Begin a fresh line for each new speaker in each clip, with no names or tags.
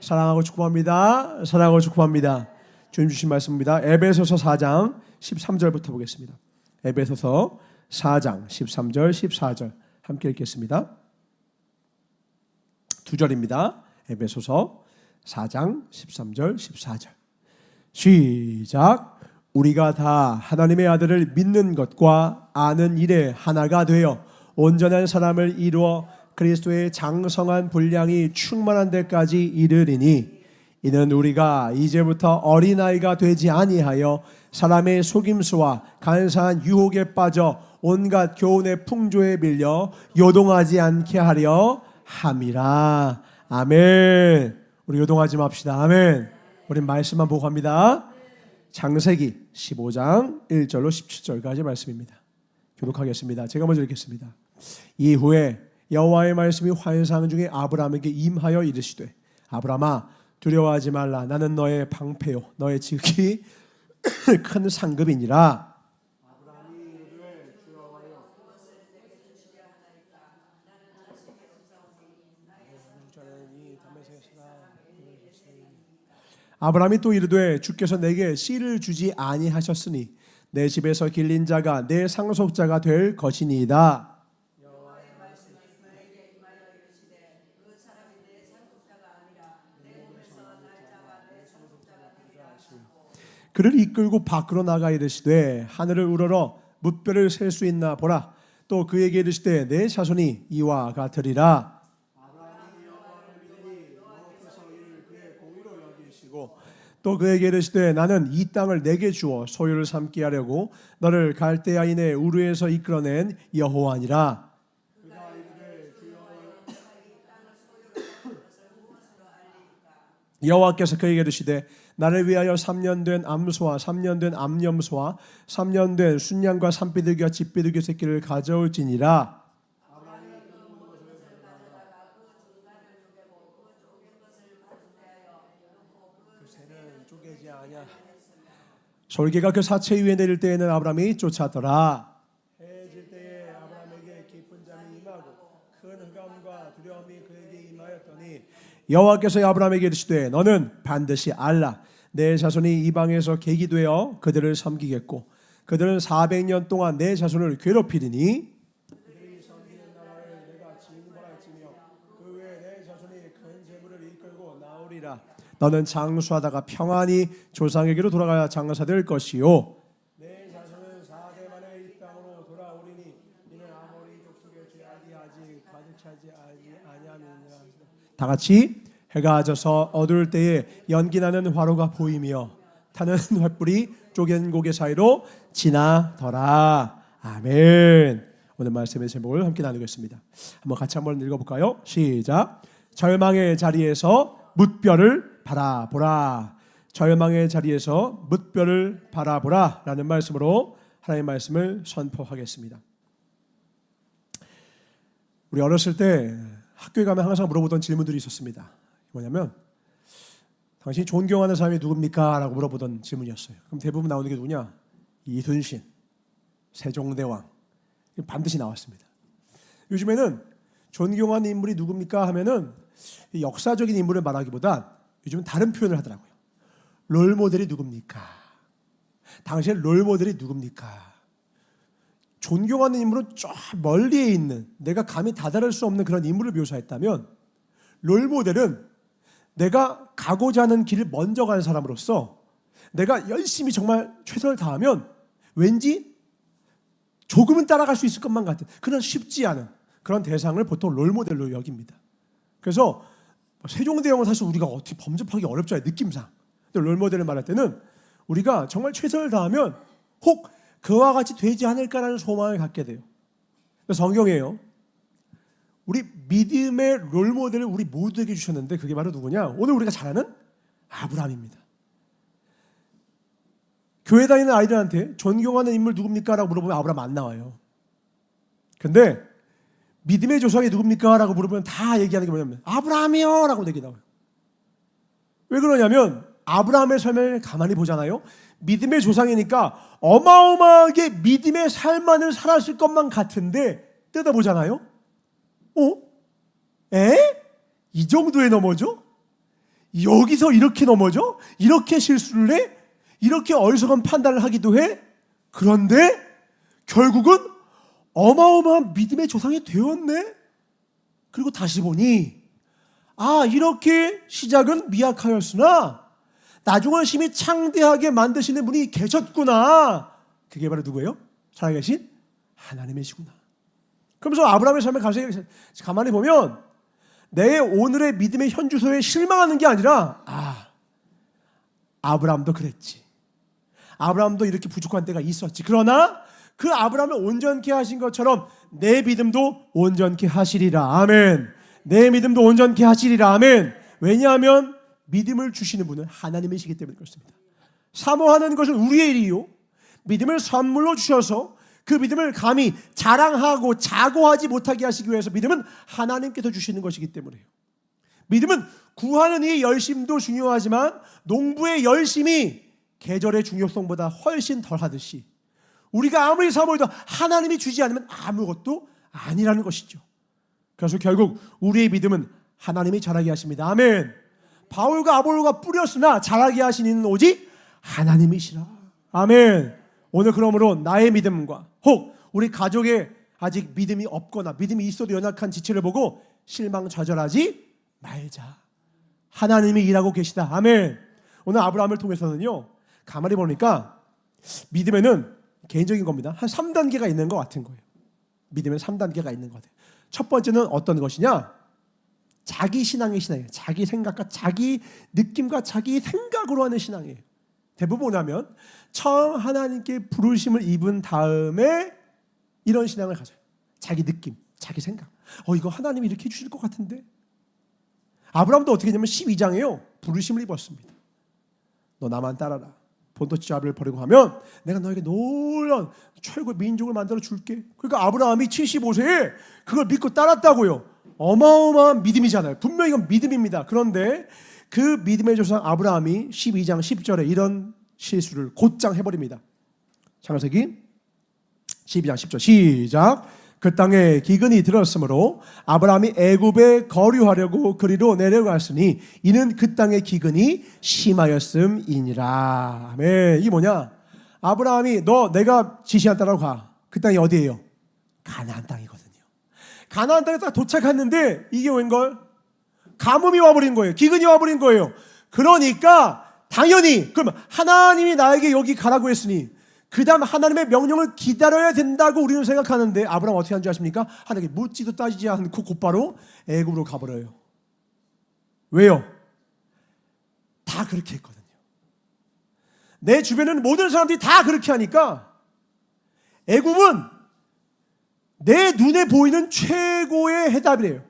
사랑하고 축복합니다. 사랑하고 축복합니다. 주님 주신 말씀입니다. 에베소서 4장 13절부터 보겠습니다. 에베소서 4장 13절 14절 함께 읽겠습니다. 두 절입니다. 에베소서 4장 13절 14절 시작. 우리가 다 하나님의 아들을 믿는 것과 아는 일에 하나가 되어 온전한 사람을 이루어 그리스도의 장성한 분량이 충만한 데까지 이르리니 이는 우리가 이제부터 어린아이가 되지 아니하여 사람의 속임수와 간사한 유혹에 빠져 온갖 교훈의 풍조에 밀려 요동하지 않게 하려 함이라. 아멘. 우리 요동하지 맙시다. 아멘. 우리 말씀만 보고 갑니다. 창세기 15장 1절로 17절까지 말씀입니다. 교독하겠습니다. 제가 먼저 읽겠습니다. 이후에 여호와의 말씀이 환상 중에 아브라함에게 임하여 이르시되 아브라함아 두려워하지 말라. 나는 너의 방패요 너의 지극히 큰 상급이니라. 아브라함이 또 이르되 주께서 내게 씨를 주지 아니하셨으니 내 집에서 길린 자가 내 상속자가 될 것이니이다. 그를 이끌고 밖으로 나가 이르시되 하늘을 우러러 뭇별을 셀 수 있나 보라. 또 그에게 이르시되 내 자손이 이와 같으리라. 또 그에게 이르시되 나는 이 땅을 내게 주어 소유를 삼게 하려고 너를 갈대아인의 우르에서 이끌어낸 여호와니라. 여호와께서 그에게 이르시되 나를 위하여 3년 된 암소와 3년 된 암염소와 3년 된 순양과 산비둘기와 집비둘기 새끼를 가져올지니라. 솔개가 그 사체 위에 내릴 때에는 아브라함이 쫓았더라. 해질 때에 아브라함에게 깊은 잠이 임하고 큰 흑암과 두려움이 그에게 임하였더니 여호와께서 아브라함에게 이르시되 너는 반드시 알라. 내 자손이 이방에서 객이 되어 그들을 섬기겠고 그들은 400년 동안 내 자손을 괴롭히리니 그들이 섬기는 나라를 내가 징벌할지며 그 외에 내 자손이 큰 재물을 이끌고 나오리라. 너는 장수하다가 평안히 조상에게로 돌아가야 장사될 것이요 내 자손은 4대 만에 이 땅으로 돌아오리니 이는 아모리 족속의 죄악이 아직 가득 차지 아니함이니라. 다 같이 해가 져서 어두울 때에 연기나는 화로가 보이며 타는 횃불이 쪼갠 고개 사이로 지나더라. 아멘. 오늘 말씀의 제목을 함께 나누겠습니다. 같이 한번 읽어볼까요? 시작. 절망의 자리에서 뭇별을 바라보라. 절망의 자리에서 뭇별을 바라보라 라는 말씀으로 하나님의 말씀을 선포하겠습니다. 우리 어렸을 때 학교에 가면 항상 물어보던 질문들이 있었습니다. 뭐냐면 당신이 존경하는 사람이 누굽니까? 라고 물어보던 질문이었어요. 그럼 대부분 나오는 게 누구냐? 이순신, 세종대왕 반드시 나왔습니다. 요즘에는 존경하는 인물이 누굽니까? 하면은 역사적인 인물을 말하기보다 요즘은 다른 표현을 하더라고요. 롤모델이 누굽니까? 당신의 롤모델이 누굽니까? 존경하는 인물은 저 멀리에 있는 내가 감히 다다를 수 없는 그런 인물을 묘사했다면 롤모델은 내가 가고자 하는 길을 먼저 가는 사람으로서 내가 열심히 정말 최선을 다하면 왠지 조금은 따라갈 수 있을 것만 같은 그런 쉽지 않은 그런 대상을 보통 롤모델로 여깁니다. 그래서 세종대왕은 사실 우리가 어떻게 범접하기 어렵잖아요. 느낌상. 근데 롤모델을 말할 때는 우리가 정말 최선을 다하면 혹 그와 같이 되지 않을까라는 소망을 갖게 돼요. 성경이에요. 우리 믿음의 롤모델을 우리 모두에게 주셨는데 그게 바로 누구냐? 오늘 우리가 잘 아는 아브라함입니다. 교회 다니는 아이들한테 존경하는 인물 누굽니까? 라고 물어보면 아브라함 안 나와요. 근데 믿음의 조상이 누굽니까? 라고 물어보면 다 얘기하는 게 뭐냐면 아브라함이요! 라고 얘기 나와요. 왜 그러냐면 아브라함의 삶을 가만히 보잖아요. 믿음의 조상이니까 어마어마하게 믿음의 삶만을 살았을 것만 같은데 뜯어보잖아요. 이 정도에 넘어져? 여기서 이렇게 넘어져? 이렇게 실수를 해? 이렇게 어리석은 판단을 하기도 해? 그런데 결국은 어마어마한 믿음의 조상이 되었네? 그리고 다시 보니 이렇게 시작은 미약하였으나 나중은 심히 창대하게 만드시는 분이 계셨구나. 그게 바로 누구예요? 살아계신 하나님이시구나. 그러면서 아브라함의 삶을 가만히 보면 내 오늘의 믿음의 현주소에 실망하는 게 아니라 아브라함도 그랬지. 아브라함도 이렇게 부족한 때가 있었지. 그러나 그 아브라함을 온전케 하신 것처럼 내 믿음도 온전케 하시리라. 아멘. 내 믿음도 온전케 하시리라. 아멘. 왜냐하면 믿음을 주시는 분은 하나님이시기 때문에 그렇습니다. 사모하는 것은 우리의 일이요, 믿음을 선물로 주셔서 그 믿음을 감히 자랑하고 자고하지 못하게 하시기 위해서 믿음은 하나님께서 주시는 것이기 때문에요. 믿음은 구하는 이 열심도 중요하지만 농부의 열심이 계절의 중요성보다 훨씬 덜하듯이 우리가 아무리 사모해도 하나님이 주지 않으면 아무것도 아니라는 것이죠. 그래서 결국 우리의 믿음은 하나님이 자라게 하십니다. 아멘. 바울과 아볼로가 뿌렸으나 자라게 하신 이는 오직 하나님이시라. 아멘. 오늘 그러므로 나의 믿음과 혹 우리 가족의 아직 믿음이 없거나 믿음이 있어도 연약한 지체를 보고 실망 좌절하지 말자. 하나님이 일하고 계시다. 아멘. 오늘 아브라함을 통해서는요, 가만히 보니까 믿음에는 개인적인 겁니다. 한 3단계가 있는 것 같은 거예요. 믿음에 3단계가 있는 것 같아요. 첫 번째는 어떤 것이냐? 자기 신앙의 신앙이에요. 자기 생각과 자기 느낌과 자기 생각으로 하는 신앙이에요. 대부분 하면 처음 하나님께 부르심을 입은 다음에 이런 신앙을 가져요. 자기 느낌, 자기 생각. 이거 하나님이 이렇게 해주실 것 같은데. 아브라함도 어떻게 했냐면 12장에요. 부르심을 입었습니다. 너 나만 따라라. 본토 지아를 버리고 가면 내가 너에게 놀라운 최고의 민족을 만들어 줄게. 그러니까 아브라함이 75세에 그걸 믿고 따랐다고요. 어마어마한 믿음이잖아요. 분명히 이건 믿음입니다. 그런데 그 믿음의 조상 아브라함이 12장 10절에 이런 실수를 곧장 해버립니다. 창세기 12장 10절 시작. 그 땅에 기근이 들었으므로 아브라함이 애굽에 거류하려고 그리로 내려갔으니 이는 그 땅의 기근이 심하였음이니라. 아멘. 이게 뭐냐? 아브라함이 너 내가 지시한 땅으로 가. 그 땅이 어디예요? 가나안 땅이거든요. 가나안 땅에 딱 도착했는데 이게 웬걸? 가뭄이 와버린 거예요. 기근이 와버린 거예요. 그러니까 당연히 그럼 하나님이 나에게 여기 가라고 했으니 그 다음 하나님의 명령을 기다려야 된다고 우리는 생각하는데 아브라함 어떻게 한 줄 아십니까? 하나님께 묻지도 따지지 않고 곧바로 애굽으로 가버려요. 왜요? 다 그렇게 했거든요. 내 주변에는 모든 사람들이 다 그렇게 하니까 애굽은 내 눈에 보이는 최고의 해답이래요.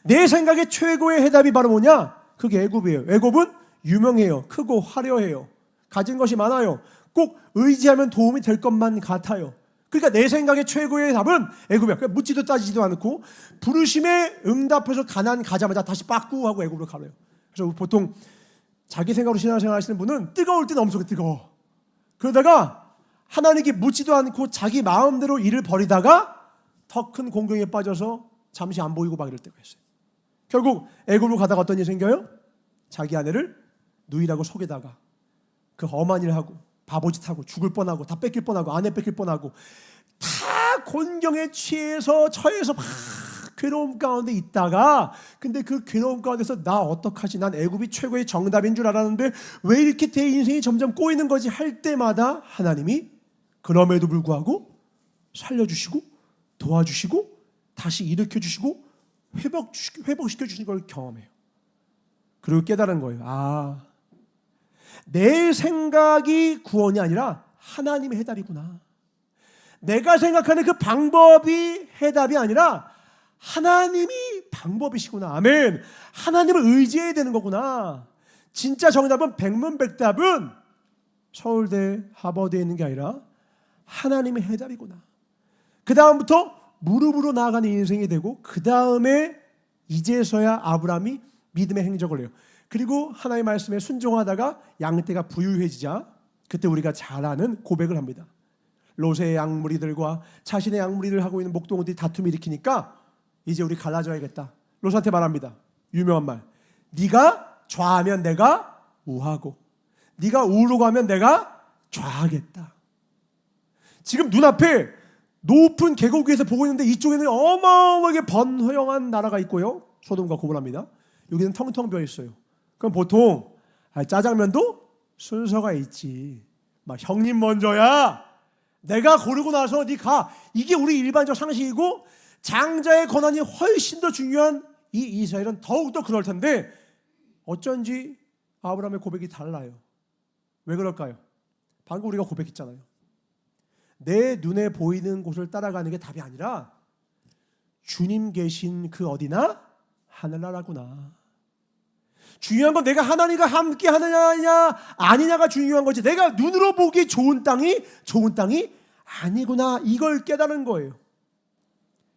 내 생각에 최고의 해답이 바로 뭐냐? 그게 애굽이에요. 애굽은 유명해요. 크고 화려해요. 가진 것이 많아요. 꼭 의지하면 도움이 될 것만 같아요. 그러니까 내 생각에 최고의 답은 애굽이야. 그러니까 묻지도 따지지도 않고 부르심에 응답해서 가나안 가자마자 다시 빠꾸하고 애굽으로 가래요. 그래서 보통 자기 생각으로 신앙생활 하시는 분은 뜨거울 때는 엄청 뜨거워. 그러다가 하나님께 묻지도 않고 자기 마음대로 일을 벌이다가 더 큰 공경에 빠져서 잠시 안 보이고 막 이럴 때가 있어요. 결국 애굽으로 가다가 어떤 일이 생겨요? 자기 아내를 누이라고 속에다가 그 험한 일을 하고 바보짓하고 죽을 뻔하고 다 뺏길 뻔하고 아내 뺏길 뻔하고 다 곤경에 처해서 막 괴로움 가운데 있다가 근데 그 괴로움 가운데서 나 어떡하지? 난 애굽이 최고의 정답인 줄 알았는데 왜 이렇게 내 인생이 점점 꼬이는 거지? 할 때마다 하나님이 그럼에도 불구하고 살려주시고 도와주시고 다시 일으켜주시고 회복시켜주시는 걸 경험해요. 그리고 깨달은 거예요. 내 생각이 구원이 아니라 하나님의 해답이구나. 내가 생각하는 그 방법이 해답이 아니라 하나님이 방법이시구나. 아멘. 하나님을 의지해야 되는 거구나. 진짜 정답은 백문백답은 서울대, 하버드에 있는 게 아니라 하나님의 해답이구나. 그 다음부터 무릎으로 나아가는 인생이 되고 그 다음에 이제서야 아브라함이 믿음의 행적을 해요. 그리고 하나님의 말씀에 순종하다가 양떼가 부유해지자 그때 우리가 잘 아는 고백을 합니다. 롯의 양무리들과 자신의 양무리를 하고 있는 목동어들이 다툼을 일으키니까 이제 우리 갈라져야겠다. 롯한테 말합니다. 유명한 말. 네가 좌하면 내가 우하고 네가 우로 가면 내가 좌하겠다. 지금 눈앞에 높은 계곡 위에서 보고 있는데 이쪽에는 어마어마하게 번화한 나라가 있고요. 소돔과 고모라입니다. 여기는 텅텅 비어 있어요. 그럼 보통 짜장면도 순서가 있지. 막 형님 먼저야. 내가 고르고 나서 네 가. 이게 우리 일반적 상식이고 장자의 권한이 훨씬 더 중요한 이 이스라엘은 더욱더 그럴 텐데 어쩐지 아브라함의 고백이 달라요. 왜 그럴까요? 방금 우리가 고백했잖아요. 내 눈에 보이는 곳을 따라가는 게 답이 아니라 주님 계신 그 어디나 하늘나라구나. 중요한 건 내가 하나님과 함께 하느냐 아니냐가 중요한 거지 내가 눈으로 보기 좋은 땅이 아니구나 이걸 깨달은 거예요.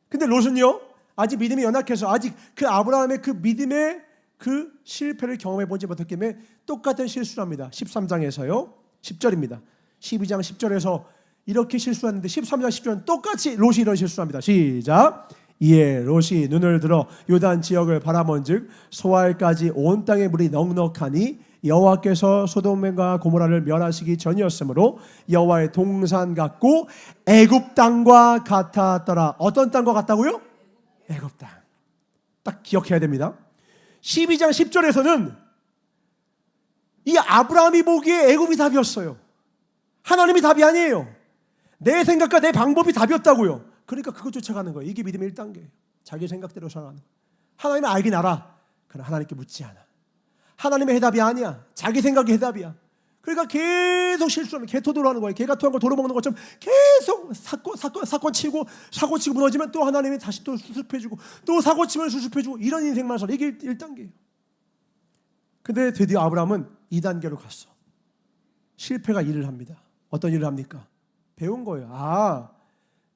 근데 롯은요 아직 믿음이 연약해서 아직 그 아브라함의 그 믿음의 그 실패를 경험해 보지 못했기 때문에 똑같은 실수를 합니다. 13장에서요 10절입니다. 12장 10절에서 이렇게 실수했는데 13장 10절은 똑같이 롯이 이런 실수를 합니다. 시작. 이에 롯이 눈을 들어 요단 지역을 바라본즉 소알까지 온 땅의 물이 넉넉하니 여호와께서 소돔과 고모라를 멸하시기 전이었으므로 여호와의 동산 같고 애굽 땅과 같았더라. 어떤 땅과 같다고요? 애굽 땅. 딱 기억해야 됩니다. 12장 10절에서는 이 아브라함이 보기에 애굽이 답이었어요. 하나님이 답이 아니에요. 내 생각과 내 방법이 답이었다고요. 그러니까 그거 쫓아가는 거예요. 이게 믿음의 1단계예요. 자기 생각대로 살아가는 거예요. 하나님은 알긴 알아. 그러나 하나님께 묻지 않아. 하나님의 해답이 아니야. 자기 생각이 해답이야. 그러니까 계속 실수하는 개토도로 하는 거예요. 개가 토한 걸 도로 먹는 것처럼 계속 사건 치고 사고 치고 무너지면 또 하나님이 다시 또 수습해주고 또 사고 치면 수습해주고 이런 인생만 살아. 이게 1단계예요. 근데 드디어 아브라함은 2단계로 갔어. 실패가 일을 합니다. 어떤 일을 합니까? 배운 거예요.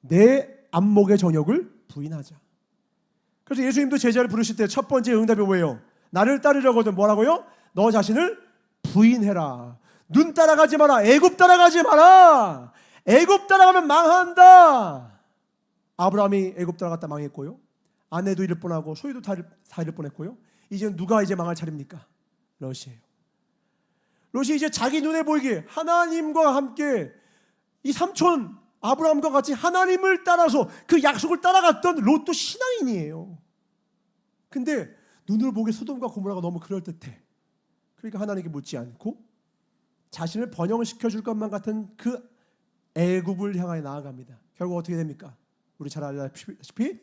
내 안목의 정욕을 부인하자. 그래서 예수님도 제자를 부르실 때 첫 번째 응답이 뭐예요? 나를 따르려거든 뭐라고요? 너 자신을 부인해라. 눈 따라가지 마라. 애굽 따라가지 마라. 애굽 따라가면 망한다. 아브라함이 애굽 따라갔다 망했고요. 아내도 잃을 뻔하고 소유도 다 잃을 뻔했고요. 이제 누가 이제 망할 차례입니까? 롯이에요. 롯이 이제 자기 눈에 보이게 하나님과 함께 이 삼촌 아브라함과 같이 하나님을 따라서 그 약속을 따라갔던 롯도 신앙인이에요. 근데 눈으로 보기에 소돔과 고모라가 너무 그럴듯해. 그러니까 하나님께 묻지 않고 자신을 번영시켜 줄 것만 같은 그 애굽을 향하여 나아갑니다. 결국 어떻게 됩니까? 우리 잘 알다시피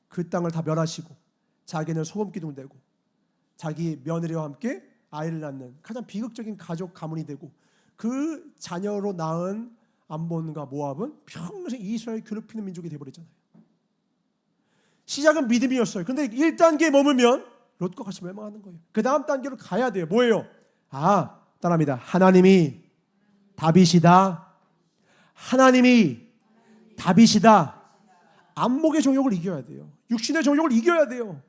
그 땅을 다 멸하시고 자기는 소금 기둥 되고 자기 며느리와 함께 아이를 낳는 가장 비극적인 가족 가문이 되고 그 자녀로 낳은 암몬과 모압은 평생 이스라엘 괴롭히는 민족이 되어버렸잖아요. 시작은 믿음이었어요. 그런데 1단계에 머물면 롯과 같이 멸망하는 거예요. 그 다음 단계로 가야 돼요. 뭐예요? 따라합니다. 하나님이 답이시다. 하나님이 답이시다. 안목의 정욕을 이겨야 돼요. 육신의 정욕을 이겨야 돼요.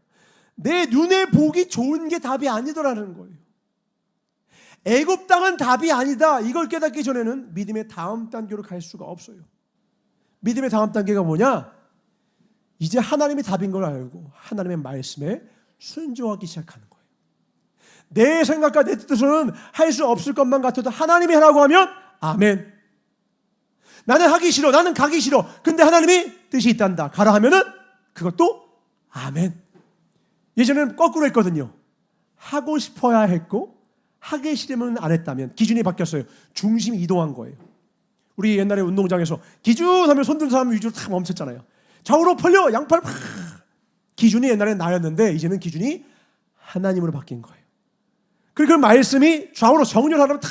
내 눈에 보기 좋은 게 답이 아니더라는 거예요. 애굽 땅은 답이 아니다. 이걸 깨닫기 전에는 믿음의 다음 단계로 갈 수가 없어요. 믿음의 다음 단계가 뭐냐? 이제 하나님이 답인 걸 알고 하나님의 말씀에 순종하기 시작하는 거예요. 내 생각과 내 뜻으로는 할 수 없을 것만 같아도 하나님이 하라고 하면 아멘. 나는 하기 싫어. 나는 가기 싫어. 근데 하나님이 뜻이 있단다. 가라 하면은 그것도 아멘. 예전에는 거꾸로 했거든요. 하고 싶어야 했고 하기 싫으면 안 했다면 기준이 바뀌었어요. 중심이 이동한 거예요. 우리 옛날에 운동장에서 기준하면 손든 사람 위주로 다 멈췄잖아요. 좌우로 벌려 양팔 팍. 기준이 옛날에 나였는데 이제는 기준이 하나님으로 바뀐 거예요. 그리고 그 말씀이 좌우로 정렬하려면 다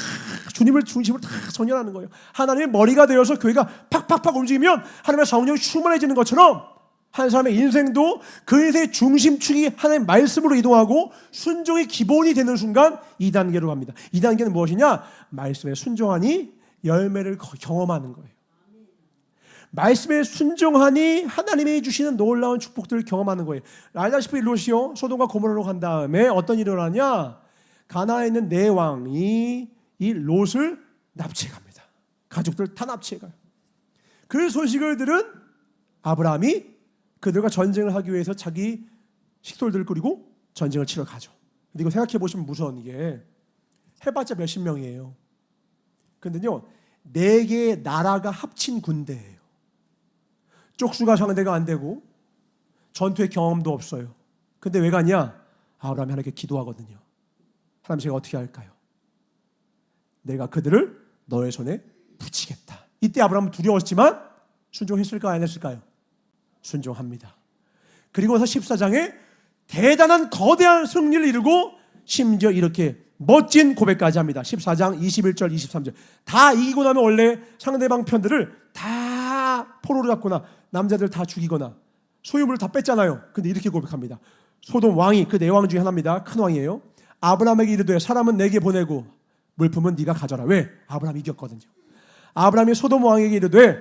주님을 중심으로 다 정렬하는 거예요. 하나님의 머리가 되어서 교회가 팍팍팍 움직이면 하나님의 성령이 충만해지는 것처럼 한 사람의 인생도 그 인생의 중심축이 하나님의 말씀으로 이동하고 순종이 기본이 되는 순간 2단계로 갑니다. 2단계는 무엇이냐? 말씀에 순종하니 열매를 경험하는 거예요. 말씀에 순종하니 하나님이 주시는 놀라운 축복들을 경험하는 거예요. 알다시피 롯이요 소돔과 고모라로 간 다음에 어떤 일이 일어나냐? 가나안에 있는 네 왕이 이 롯을 납치해 갑니다. 가족들 다 납치해 가요. 그 소식을 들은 아브라함이 그들과 전쟁을 하기 위해서 자기 식솔들을 꾸리고 전쟁을 치러 가죠. 근데 이거 생각해 보시면 무서운 게 해봤자 몇십 명이에요. 근데요 4개의 나라가 합친 군대예요. 쪽수가 상대가 안 되고 전투의 경험도 없어요. 근데 왜 가냐? 아브라함이 하나님께 기도하거든요. 하나님 제가 어떻게 할까요? 내가 그들을 너의 손에 붙이겠다. 이때 아브라함은 두려웠지만 순종했을까요? 안 했을까요? 순종합니다. 그리고서 14장에 대단한 거대한 승리를 이루고 심지어 이렇게 멋진 고백까지 합니다. 14장 21절 23절 다 이기고 나면 원래 상대방 편들을 다 포로로 잡거나 남자들 다 죽이거나 소유물을 다 뺐잖아요. 근데 이렇게 고백합니다. 소돔 왕이 그 4왕 중에 하나입니다. 큰 왕이에요. 아브라함에게 이르되 사람은 내게 보내고 물품은 네가 가져라. 왜? 아브라함이 이겼거든요. 아브라함이 소돔 왕에게 이르되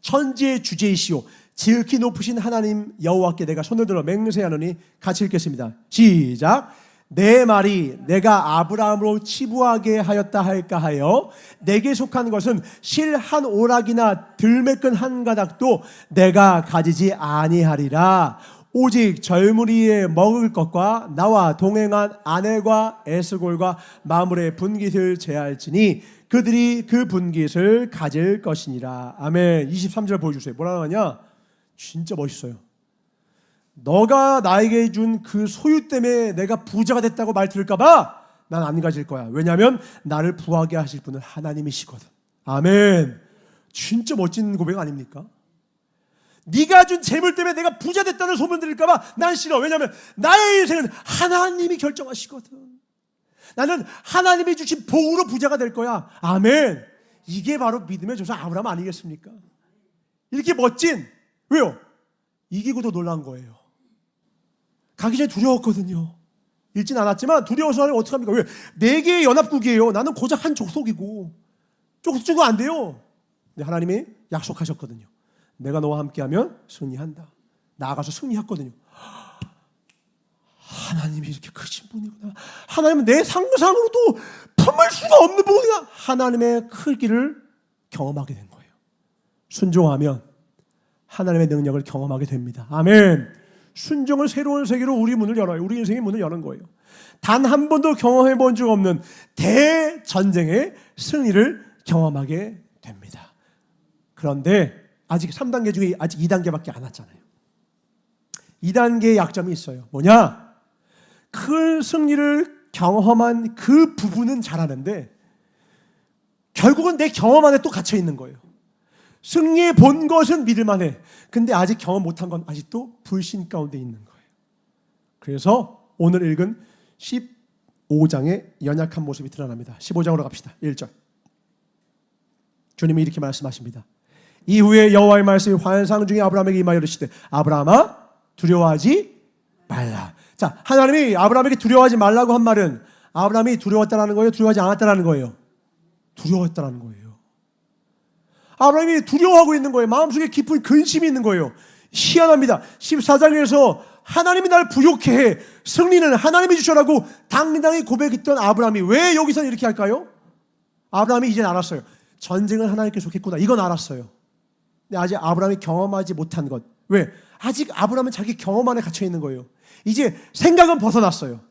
천지의 주제이시오 지극히 높으신 하나님 여호와께 내가 손을 들어 맹세하노니 같이 읽겠습니다. 시작. 내 말이 내가 아브라함으로 치부하게 하였다 할까 하여 내게 속한 것은 실 한 오락이나 들매끈 한 가닥도 내가 가지지 아니하리라. 오직 젊은이의 먹을 것과 나와 동행한 아내과 에스골과 마물의 분깃을 제할지니 그들이 그 분깃을 가질 것이니라. 아멘. 23절 보여주세요. 뭐라고 하냐? 진짜 멋있어요. 너가 나에게 준 그 소유 때문에 내가 부자가 됐다고 말 들을까 봐 난 안 가질 거야. 왜냐하면 나를 부하게 하실 분은 하나님이시거든. 아멘. 진짜 멋진 고백 아닙니까? 네가 준 재물 때문에 내가 부자 됐다는 소문 들을까 봐 난 싫어. 왜냐하면 나의 인생은 하나님이 결정하시거든. 나는 하나님이 주신 복으로 부자가 될 거야. 아멘. 이게 바로 믿음의 조상 아브라함 아니겠습니까? 이렇게 멋진, 왜요? 이기고도 놀란 거예요. 가기 전에 두려웠거든요. 읽진 않았지만 두려워서 하면 어떡합니까? 왜? 4개의 연합국이에요. 나는 고작 한 족속이고 족속주고 안 돼요. 근데 하나님이 약속하셨거든요. 내가 너와 함께하면 승리한다. 나아가서 승리했거든요. 하나님이 이렇게 크신 분이구나. 하나님은 내 상상으로도 품을 수가 없는 분이구나. 하나님의 크기를 경험하게 된 거예요. 순종하면 하나님의 능력을 경험하게 됩니다. 아멘. 순종은 새로운 세계로 우리 문을 열어요. 우리 인생의 문을 여는 거예요. 단 한 번도 경험해 본 적 없는 대전쟁의 승리를 경험하게 됩니다. 그런데 아직 3단계 중에 아직 2단계밖에 안 왔잖아요. 2단계의 약점이 있어요. 뭐냐? 큰 승리를 경험한 그 부분은 잘하는데 결국은 내 경험 안에 또 갇혀 있는 거예요. 승리해 본 것은 믿을만해. 근데 아직 경험 못한 건 아직도 불신 가운데 있는 거예요. 그래서 오늘 읽은 15장의 연약한 모습이 드러납니다. 15장으로 갑시다. 1절. 주님이 이렇게 말씀하십니다. 이후에 여호와의 말씀이 환상 중에 아브라함에게 임하여 이르시되 아브라함아 두려워하지 말라. 자, 하나님이 아브라함에게 두려워하지 말라고 한 말은 아브라함이 두려웠다라는 거예요? 두려워하지 않았다라는 거예요? 두려웠다라는 거예요. 아브라함이 두려워하고 있는 거예요. 마음속에 깊은 근심이 있는 거예요. 희한합니다. 14장에서 하나님이 날 부욕해 해. 승리는 하나님이 주셔라고 당당히 고백했던 아브라함이 왜 여기서 이렇게 할까요? 아브라함이 이제는 알았어요. 전쟁은 하나님께 속했구나. 이건 알았어요. 근데 아직 아브라함이 경험하지 못한 것. 왜? 아직 아브라함은 자기 경험 안에 갇혀 있는 거예요. 이제 생각은 벗어났어요.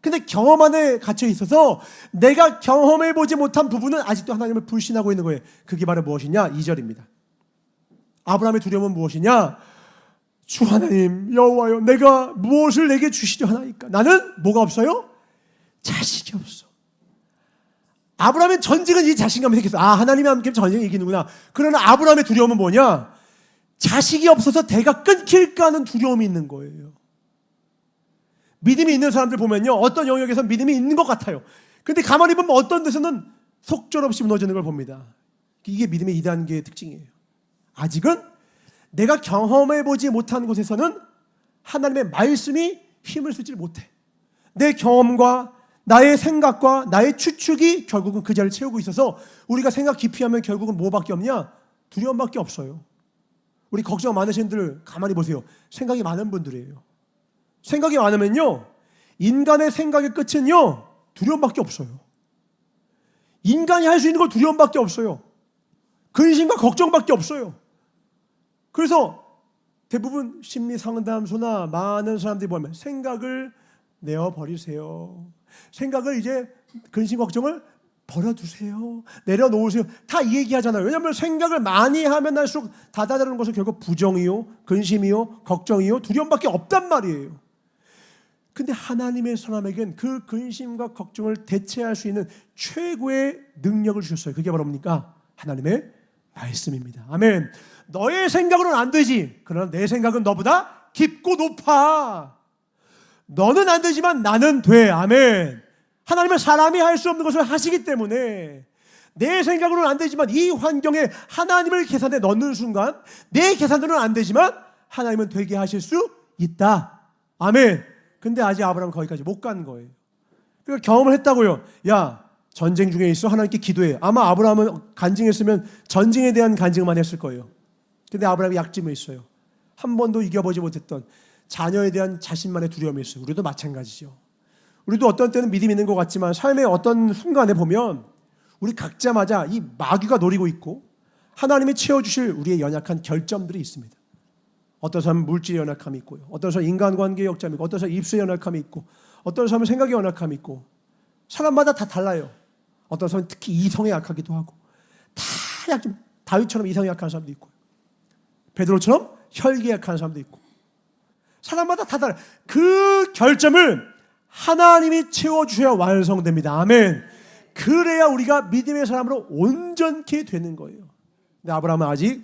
근데 경험 안에 갇혀 있어서 내가 경험해보지 못한 부분은 아직도 하나님을 불신하고 있는 거예요. 그게 바로 무엇이냐? 2절입니다. 아브라함의 두려움은 무엇이냐? 주 하나님 여호와여 내가 무엇을 내게 주시려 하나이까? 나는 뭐가 없어요? 자식이 없어. 아브라함의 전쟁은 이 자신감이 생겼어. 아, 하나님이 함께 전쟁을 이기는구나. 그러나 아브라함의 두려움은 뭐냐? 자식이 없어서 대가 끊길까 하는 두려움이 있는 거예요. 믿음이 있는 사람들 보면요, 어떤 영역에서 믿음이 있는 것 같아요. 근데 가만히 보면 어떤 데서는 속절없이 무너지는 걸 봅니다. 이게 믿음의 2단계의 특징이에요. 아직은 내가 경험해보지 못한 곳에서는 하나님의 말씀이 힘을 쓰지 못해. 내 경험과 나의 생각과 나의 추측이 결국은 그 자리를 채우고 있어서 우리가 생각 깊이 하면 결국은 뭐밖에 없냐? 두려움밖에 없어요. 우리 걱정 많으신 분들 가만히 보세요. 생각이 많은 분들이에요. 생각이 많으면요, 인간의 생각의 끝은요, 두려움밖에 없어요. 인간이 할 수 있는 건 두려움밖에 없어요. 근심과 걱정밖에 없어요. 그래서 대부분 심리상담소나 많은 사람들이 보면 생각을 내어버리세요. 생각을 이제 근심 걱정을 버려두세요. 내려놓으세요. 다 이 얘기하잖아요. 왜냐하면 생각을 많이 하면 할수록 다다르는 것은 결국 부정이요, 근심이요, 걱정이요, 두려움밖에 없단 말이에요. 근데 하나님의 사람에겐 그 근심과 걱정을 대체할 수 있는 최고의 능력을 주셨어요. 그게 바로 뭡니까? 하나님의 말씀입니다. 아멘. 너의 생각으로는 안 되지. 그러나 내 생각은 너보다 깊고 높아. 너는 안 되지만 나는 돼. 아멘. 하나님은 사람이 할 수 없는 것을 하시기 때문에 내 생각으로는 안 되지만 이 환경에 하나님을 계산에 넣는 순간 내 계산으로는 안 되지만 하나님은 되게 하실 수 있다. 아멘. 근데 아직 아브라함은 거기까지 못 간 거예요. 그러니까 경험을 했다고요. 야, 전쟁 중에 있어. 하나님께 기도해. 아마 아브라함은 간증했으면 전쟁에 대한 간증만 했을 거예요. 근데 아브라함이 약점이 있어요. 한 번도 이겨보지 못했던 자녀에 대한 자신만의 두려움이 있어요. 우리도 마찬가지죠. 우리도 어떤 때는 믿음이 있는 것 같지만 삶의 어떤 순간에 보면 우리 각자마다 이 마귀가 노리고 있고 하나님이 채워주실 우리의 연약한 결점들이 있습니다. 어떤 사람은 물질의 연약함이 있고요. 어떤 사람은 인간관계의 역점이 있고 어떤 사람은 입술의 연약함이 있고 어떤 사람은 생각의 연약함이 있고 사람마다 다 달라요. 어떤 사람은 특히 이성에 약하기도 하고 다 약점. 다윗처럼 이성에 약한 사람도 있고 베드로처럼 혈기에 약한 사람도 있고 사람마다 다 달라요. 그 결점을 하나님이 채워주셔야 완성됩니다. 아멘. 그래야 우리가 믿음의 사람으로 온전케 되는 거예요. 근데 아브라함은 아직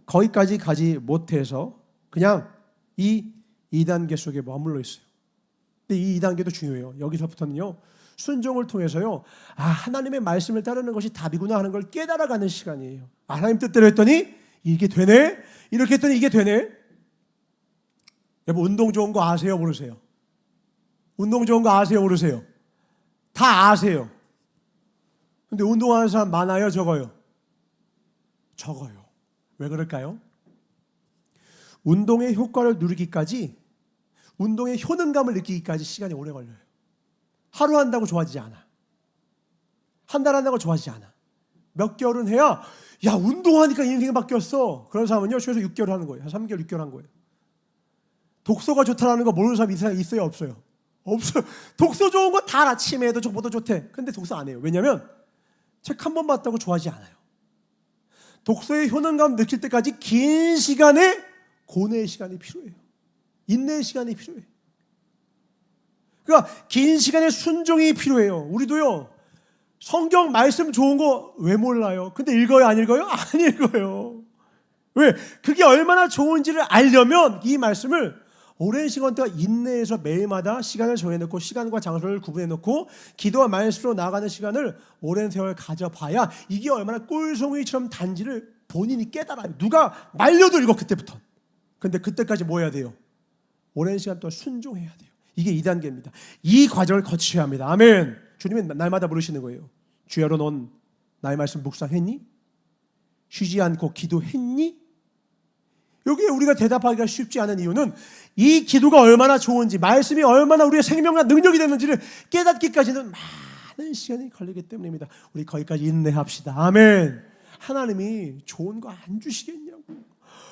거기까지 가지 못해서 그냥 이 2단계 속에 머물러 있어요. 근데 이 2단계도 중요해요. 여기서부터는요, 순종을 통해서요, 아, 하나님의 말씀을 따르는 것이 답이구나 하는 걸 깨달아가는 시간이에요. 아, 하나님 뜻대로 했더니 이게 되네? 이렇게 했더니 이게 되네? 여러분, 운동 좋은 거 아세요? 모르세요? 운동 좋은 거 아세요? 모르세요? 다 아세요. 근데 운동하는 사람 많아요? 적어요? 적어요. 왜 그럴까요? 운동의 효과를 누리기까지, 운동의 효능감을 느끼기까지 시간이 오래 걸려요. 하루 한다고 좋아지지 않아. 한 달 한다고 좋아지지 않아. 몇 개월은 해야 야, 운동하니까 인생이 바뀌었어. 그런 사람은요, 최소 6개월 하는 거예요. 한 3개월, 6개월 한 거예요. 독서가 좋다는 거 모르는 사람 이 세상에 있어요? 없어요? 없어요. 독서 좋은 거 다 아침에도 저보다 좋대. 근데 독서 안 해요. 왜냐면 책 한 번 봤다고 좋아하지 않아요. 독서의 효능감 느낄 때까지 긴 시간의 고뇌의 시간이 필요해요. 인내의 시간이 필요해요. 그러니까 긴 시간의 순종이 필요해요. 우리도요, 성경 말씀 좋은 거 왜 몰라요? 근데 읽어요, 안 읽어요? 안 읽어요. 왜? 그게 얼마나 좋은지를 알려면 이 말씀을 오랜 시간 동안 인내해서 매일마다 시간을 정해놓고 시간과 장소를 구분해놓고 기도와 말씀으로 나아가는 시간을 오랜 세월 가져봐야 이게 얼마나 꿀송이처럼 단지를 본인이 깨달아요. 누가 말려도 읽어, 그때부터. 근데 그때까지 뭐 해야 돼요? 오랜 시간 동안 순종해야 돼요. 이게 2단계입니다. 이 과정을 거치셔야 합니다. 아멘. 주님은 날마다 부르시는 거예요. 주여로 넌 나의 말씀 묵상했니? 쉬지 않고 기도했니? 여기에 우리가 대답하기가 쉽지 않은 이유는 이 기도가 얼마나 좋은지, 말씀이 얼마나 우리의 생명과 능력이 되는지를 깨닫기까지는 많은 시간이 걸리기 때문입니다. 우리 거기까지 인내합시다. 아멘. 하나님이 좋은 거 안 주시겠냐고.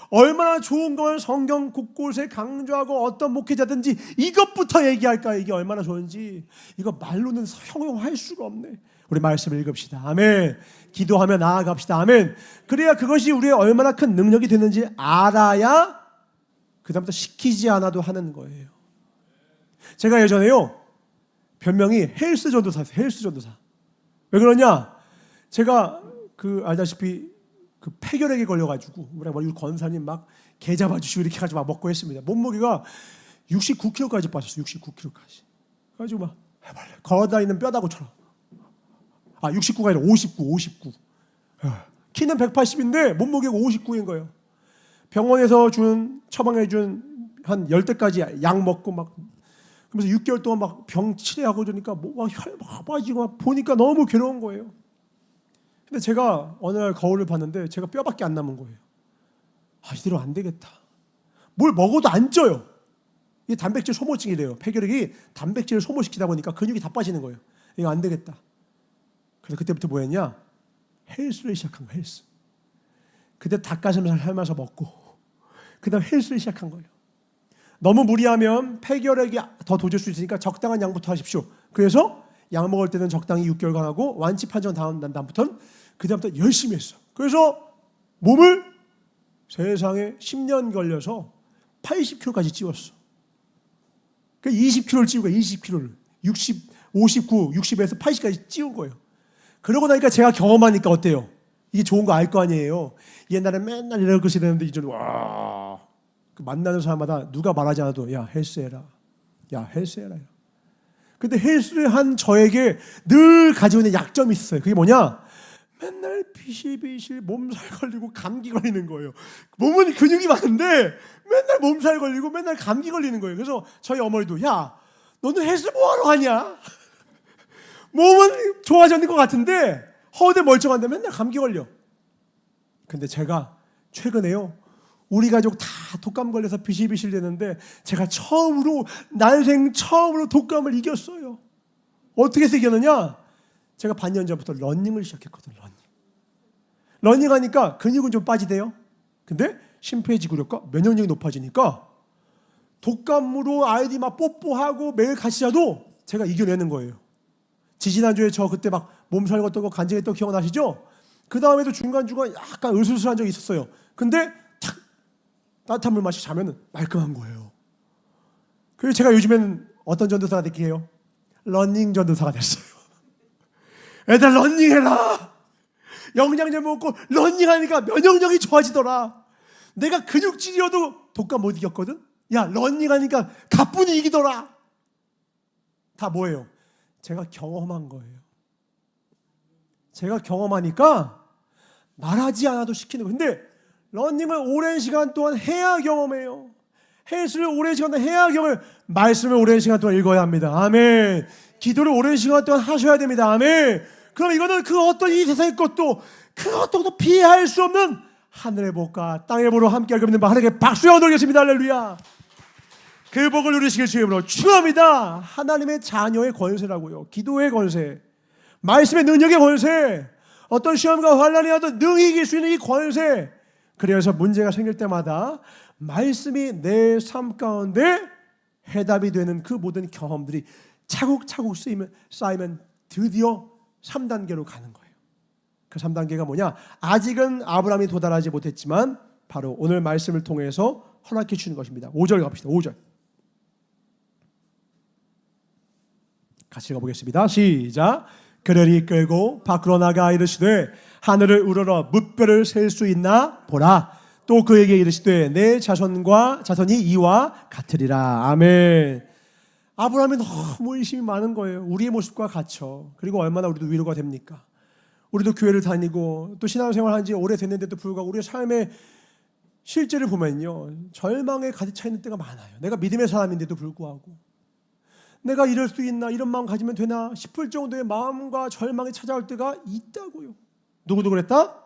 얼마나 좋은 걸 성경 곳곳에 강조하고 어떤 목회자든지 이것부터 얘기할까요? 이게 얼마나 좋은지. 이거 말로는 형용할 수가 없네. 우리 말씀을 읽읍시다. 아멘. 기도하며 나아갑시다. 아멘. 그래야 그것이 우리의 얼마나 큰 능력이 되는지 알아야 그 다음부터 시키지 않아도 하는 거예요. 제가 예전에요, 별명이 헬스 전도사였어요. 헬스 전도사. 왜 그러냐? 제가 알다시피 폐결핵에 걸려가지고 우리 권사님 막 개 잡아주시고 이렇게 해가지고 막 먹고 했습니다. 몸무게가 69kg까지 빠졌어요. 69kg까지. 그래가지고 막 걸어다니는 뼈다구처럼. 69가 아니라 59. 키는 180인데 몸무게가 59인 거예요. 병원에서 처방해준 한 10대까지 약 먹고 막 그러면서 6개월 동안 막 병 치료하고 그러니까 막 혈 막 빠지고 막 보니까 너무 괴로운 거예요. 근데 제가 어느 날 거울을 봤는데 제가 뼈밖에 안 남은 거예요. 이대로 안 되겠다. 뭘 먹어도 안 쪄요. 이게 단백질 소모증이래요. 폐결핵이 단백질을 소모시키다 보니까 근육이 다 빠지는 거예요. 이거 안 되겠다. 그래서 그때부터 뭐 했냐? 헬스를 시작한 거예요. 헬스. 그때 닭가슴살 삶아서 먹고 그 다음 헬스를 시작한 거예요. 너무 무리하면 폐결핵이 더 도질 수 있으니까 적당한 양부터 하십시오. 그래서 약 먹을 때는 적당히 6개월간 하고 완치 판정 다음부터는 그다음부터 열심히 했어. 그래서 몸을 세상에 10년 걸려서 80kg까지 찌웠어. 그러니까 20kg를 찌운 거야. 20kg를 60, 59, 60에서 80까지 찌운 거예요. 그러고 나니까 제가 경험하니까 어때요? 이게 좋은 거 알 거 아니에요. 옛날에 맨날 이렇게 되는데 이제는 와, 그 만나는 사람마다 누가 말하지 않아도 야 헬스해라, 야 헬스해라. 근데 헬스를 한 저에게 늘 가지고 있는 약점이 있어요. 그게 뭐냐? 맨날 비실비실 몸살 걸리고 감기 걸리는 거예요. 몸은 근육이 많은데 맨날 몸살 걸리고 맨날 감기 걸리는 거예요. 그래서 저희 어머니도 야 너는 헬스 뭐하러 하냐? 몸은 좋아졌는 것 같은데 허우대 멀쩡한데 맨날 감기 걸려. 근데 제가 최근에요 우리 가족 다 독감 걸려서 비실비실 되는데 제가 난생 처음으로 독감을 이겼어요. 어떻게 해서 이겼느냐? 제가 반년 전부터 러닝을 시작했거든요. 러닝하니까 근육은 좀 빠지대요. 근데 심폐지구력과 면역력이 높아지니까 독감으로 아이들이 막 뽀뽀하고 매일 같이 자도 제가 이겨내는 거예요. 지지난주에 저 그때 막 몸살 걷던 거 간증했던 거 기억나시죠? 그 다음에도 중간중간 약간 으슬으슬한 적이 있었어요. 근데 탁 따뜻한 물 마시고 자면 말끔한 거예요. 그래서 제가 요즘에는 어떤 전도사가 됐게 해요? 러닝 전도사가 됐어요. 애들 러닝해라. 영양제 먹고 러닝하니까 면역력이 좋아지더라. 내가 근육질이어도 독감 못 이겼거든. 야 러닝하니까 가뿐히 이기더라. 다 뭐예요? 제가 경험한 거예요. 제가 경험하니까 말하지 않아도 시키는 거예요. 근데 러닝을 오랜 시간 동안 해야 경험해요. 헬스를 오랜 시간 동안 해야 경험해요. 말씀을 오랜 시간 동안 읽어야 합니다. 아멘. 기도를 오랜 시간 동안 하셔야 됩니다. 아멘. 그럼 이거는 그 어떤 이 세상의 것도 그것도 피할 수 없는 하늘의 복과 땅의 복으로 함께할 겁니다. 하나님께 박수 얻으겠습니다. 할렐루야. 그 복을 누리시길 주의 이름으로 축원합니다. 하나님의 자녀의 권세라고요. 기도의 권세, 말씀의 능력의 권세, 어떤 시험과 환난이 와도 능히 이길 수 있는 이 권세. 그래서 문제가 생길 때마다 말씀이 내 삶 가운데 해답이 되는 그 모든 경험들이 차곡차곡 쌓이면 드디어 3단계로 가는 거예요. 그 3단계가 뭐냐? 아직은 아브라함이 도달하지 못했지만 바로 오늘 말씀을 통해서 허락해 주는 것입니다. 5절 갑시다. 5절 같이 가보겠습니다. 시작. 그를 이끌고 밖으로 나가 이르시되 하늘을 우러러 뭇별을 셀 수 있나 보라. 또 그에게 이르시되 내 자손이 이와 같으리라. 아멘. 아브라함이 너무 의심이 많은 거예요. 우리의 모습과 같죠. 그리고 얼마나 우리도 위로가 됩니까? 우리도 교회를 다니고 또 신앙생활 한 지 오래됐는데도 불구하고 우리의 삶의 실제를 보면요 절망에 가득 차 있는 때가 많아요. 내가 믿음의 사람인데도 불구하고 내가 이럴 수 있나, 이런 마음 가지면 되나 싶을 정도의 마음과 절망이 찾아올 때가 있다고요. 누구도 그랬다?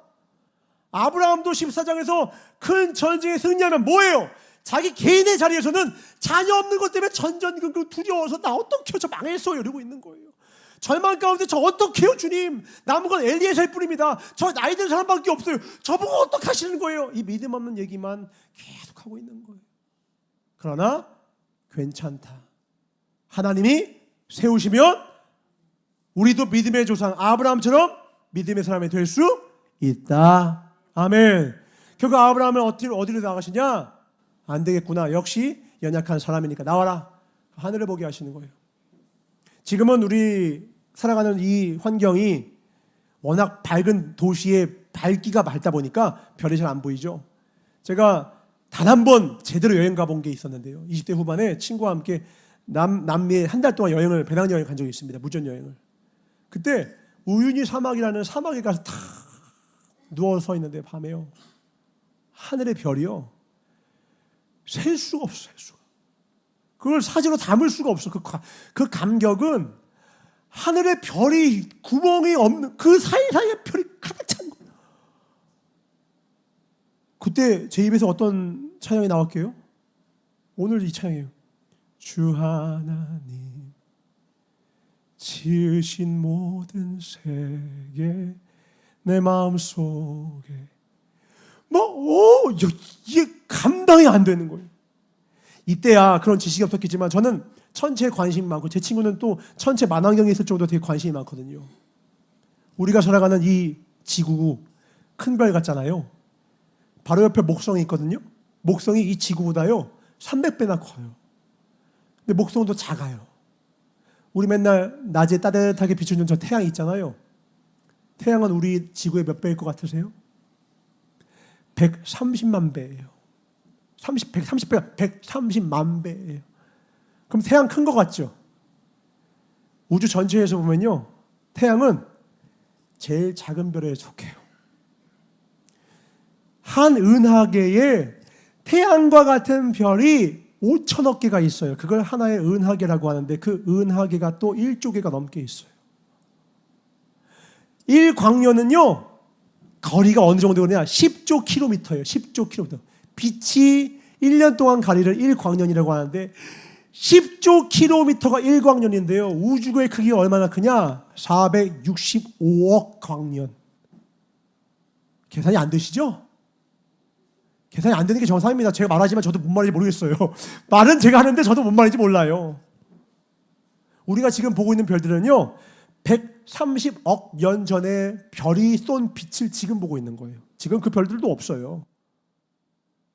아브라함도 14장에서 큰 전쟁에 승리하면 뭐예요? 자기 개인의 자리에서는 자녀 없는 것 때문에 전전긍긍 두려워서 나 어떡해요? 저 망했어요. 이러고 있는 거예요. 절망 가운데 저 어떡해요 주님? 남은 건 엘리에셀 뿐입니다. 저 나이 든 사람밖에 없어요. 저보고 어떡하시는 거예요? 이 믿음 없는 얘기만 계속하고 있는 거예요. 그러나 괜찮다. 하나님이 세우시면 우리도 믿음의 조상 아브라함처럼 믿음의 사람이 될 수 있다. 아멘. 결국 아브라함은 어디로 나가시냐? 안 되겠구나. 역시 연약한 사람이니까 나와라. 하늘을 보게 하시는 거예요. 지금은 우리 살아가는 이 환경이 워낙 밝은 도시에 밝기가 밝다 보니까 별이 잘 안 보이죠. 제가 단 한 번 제대로 여행 가본 게 있었는데요. 20대 후반에 친구와 함께 남미에 한 달 동안 배낭여행 간 적이 있습니다. 무전여행을. 그때 우유니 사막이라는 사막에 가서 탁 누워서 있는데 밤에요. 하늘의 별이요. 셀 수가 없어. 셀 수가. 그걸 사진으로 담을 수가 없어. 그 감격은 하늘의 별이 구멍이 없는 그 사이사이에 별이 가득 찬 거예요. 그때 제 입에서 어떤 찬양이 나왔게요? 오늘 이 찬양이에요. 주 하나님 지으신 모든 세계 내 마음속에 이게 감당이 안 되는 거예요. 이때야 그런 지식이 없었겠지만 저는 천체에 관심이 많고 제 친구는 또 천체 만환경에 있을 정도로 되게 관심이 많거든요. 우리가 살아가는 이 지구 큰 별 같잖아요. 바로 옆에 목성이 있거든요. 목성이 이 지구보다요 300배나 커요. 근데 목성도 작아요. 우리 맨날 낮에 따뜻하게 비추는 저 태양 있잖아요. 태양은 우리 지구의 몇 배일 것 같으세요? 130만 배예요. 130배가 130만 배예요. 그럼 태양 큰 것 같죠? 우주 전체에서 보면요, 태양은 제일 작은 별에 속해요. 한 은하계에 태양과 같은 별이 5천억 개가 있어요. 그걸 하나의 은하계라고 하는데 그 은하계가 또 1조 개가 넘게 있어요. 1광년은요 거리가 어느 정도 되냐 10조 킬로미터예요. 10조 킬로미터. 빛이 1년 동안 가리를 1광년이라고 하는데 10조 킬로미터가 1광년인데요. 우주의 크기가 얼마나 크냐? 465억 광년. 계산이 안 되시죠? 계산이 안 되는 게 정상입니다. 제가 말하지만 저도 뭔 말인지 모르겠어요. 말은 제가 하는데 저도 뭔 말인지 몰라요. 우리가 지금 보고 있는 별들은요 130억 년 전에 별이 쏜 빛을 지금 보고 있는 거예요. 지금 그 별들도 없어요.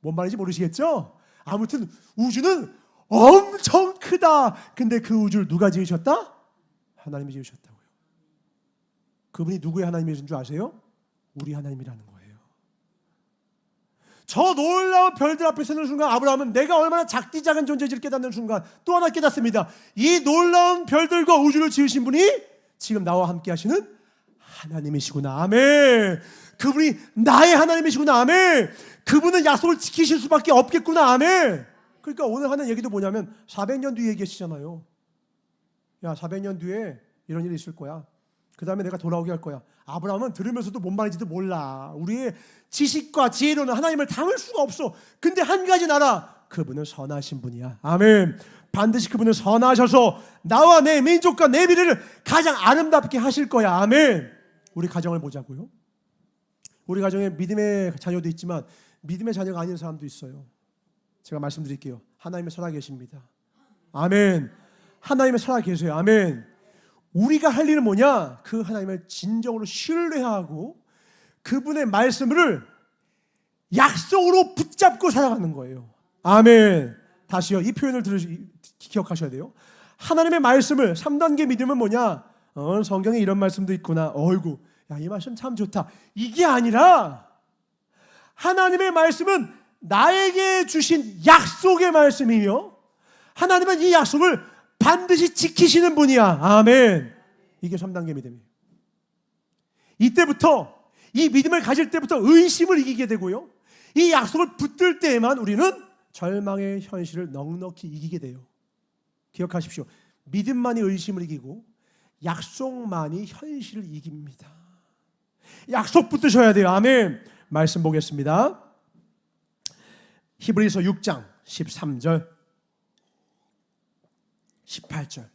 뭔 말인지 모르시겠죠? 아무튼 우주는 엄청 크다. 근데 그 우주를 누가 지으셨다? 하나님이 지으셨다고요. 그분이 누구의 하나님이신 줄 아세요? 우리 하나님이라는 거예요. 저 놀라운 별들 앞에 서는 순간 아브라함은 내가 얼마나 작디 작은 존재인지를 깨닫는 순간 또 하나 깨닫습니다. 이 놀라운 별들과 우주를 지으신 분이 지금 나와 함께 하시는 하나님이시구나. 아멘. 그분이 나의 하나님이시구나. 아멘. 그분은 약속을 지키실 수밖에 없겠구나. 아멘. 그러니까 오늘 하는 얘기도 뭐냐면 400년 뒤에 얘기하시잖아요. 야 400년 뒤에 이런 일이 있을 거야. 그 다음에 내가 돌아오게 할 거야. 아브라함은 들으면서도 뭔 말인지도 몰라. 우리의 지식과 지혜로는 하나님을 담을 수가 없어. 근데 한 가지는 알아. 그분은 선하신 분이야. 아멘. 반드시 그분은 선하셔서 나와 내 민족과 내 미래를 가장 아름답게 하실 거야. 아멘. 우리 가정을 보자고요. 우리 가정에 믿음의 자녀도 있지만 믿음의 자녀가 아닌 사람도 있어요. 제가 말씀드릴게요. 하나님의 살아 계십니다. 아멘. 하나님의 살아 계세요. 아멘. 우리가 할 일은 뭐냐? 그 하나님을 진정으로 신뢰하고 그분의 말씀을 약속으로 붙잡고 살아가는 거예요. 아멘. 다시요. 이 표현을 기억하셔야 돼요. 하나님의 말씀을 3단계 믿음은 뭐냐? 성경에 이런 말씀도 있구나. 어이구, 야, 이 말씀 참 좋다. 이게 아니라 하나님의 말씀은 나에게 주신 약속의 말씀이며 하나님은 이 약속을 반드시 지키시는 분이야. 아멘. 이게 3단계 믿음이에요. 이때부터 이 믿음을 가질 때부터 의심을 이기게 되고요. 이 약속을 붙들 때에만 우리는 절망의 현실을 넉넉히 이기게 돼요. 기억하십시오. 믿음만이 의심을 이기고 약속만이 현실을 이깁니다. 약속 붙드셔야 돼요. 아멘. 말씀 보겠습니다. 히브리서 6장 13절 18절.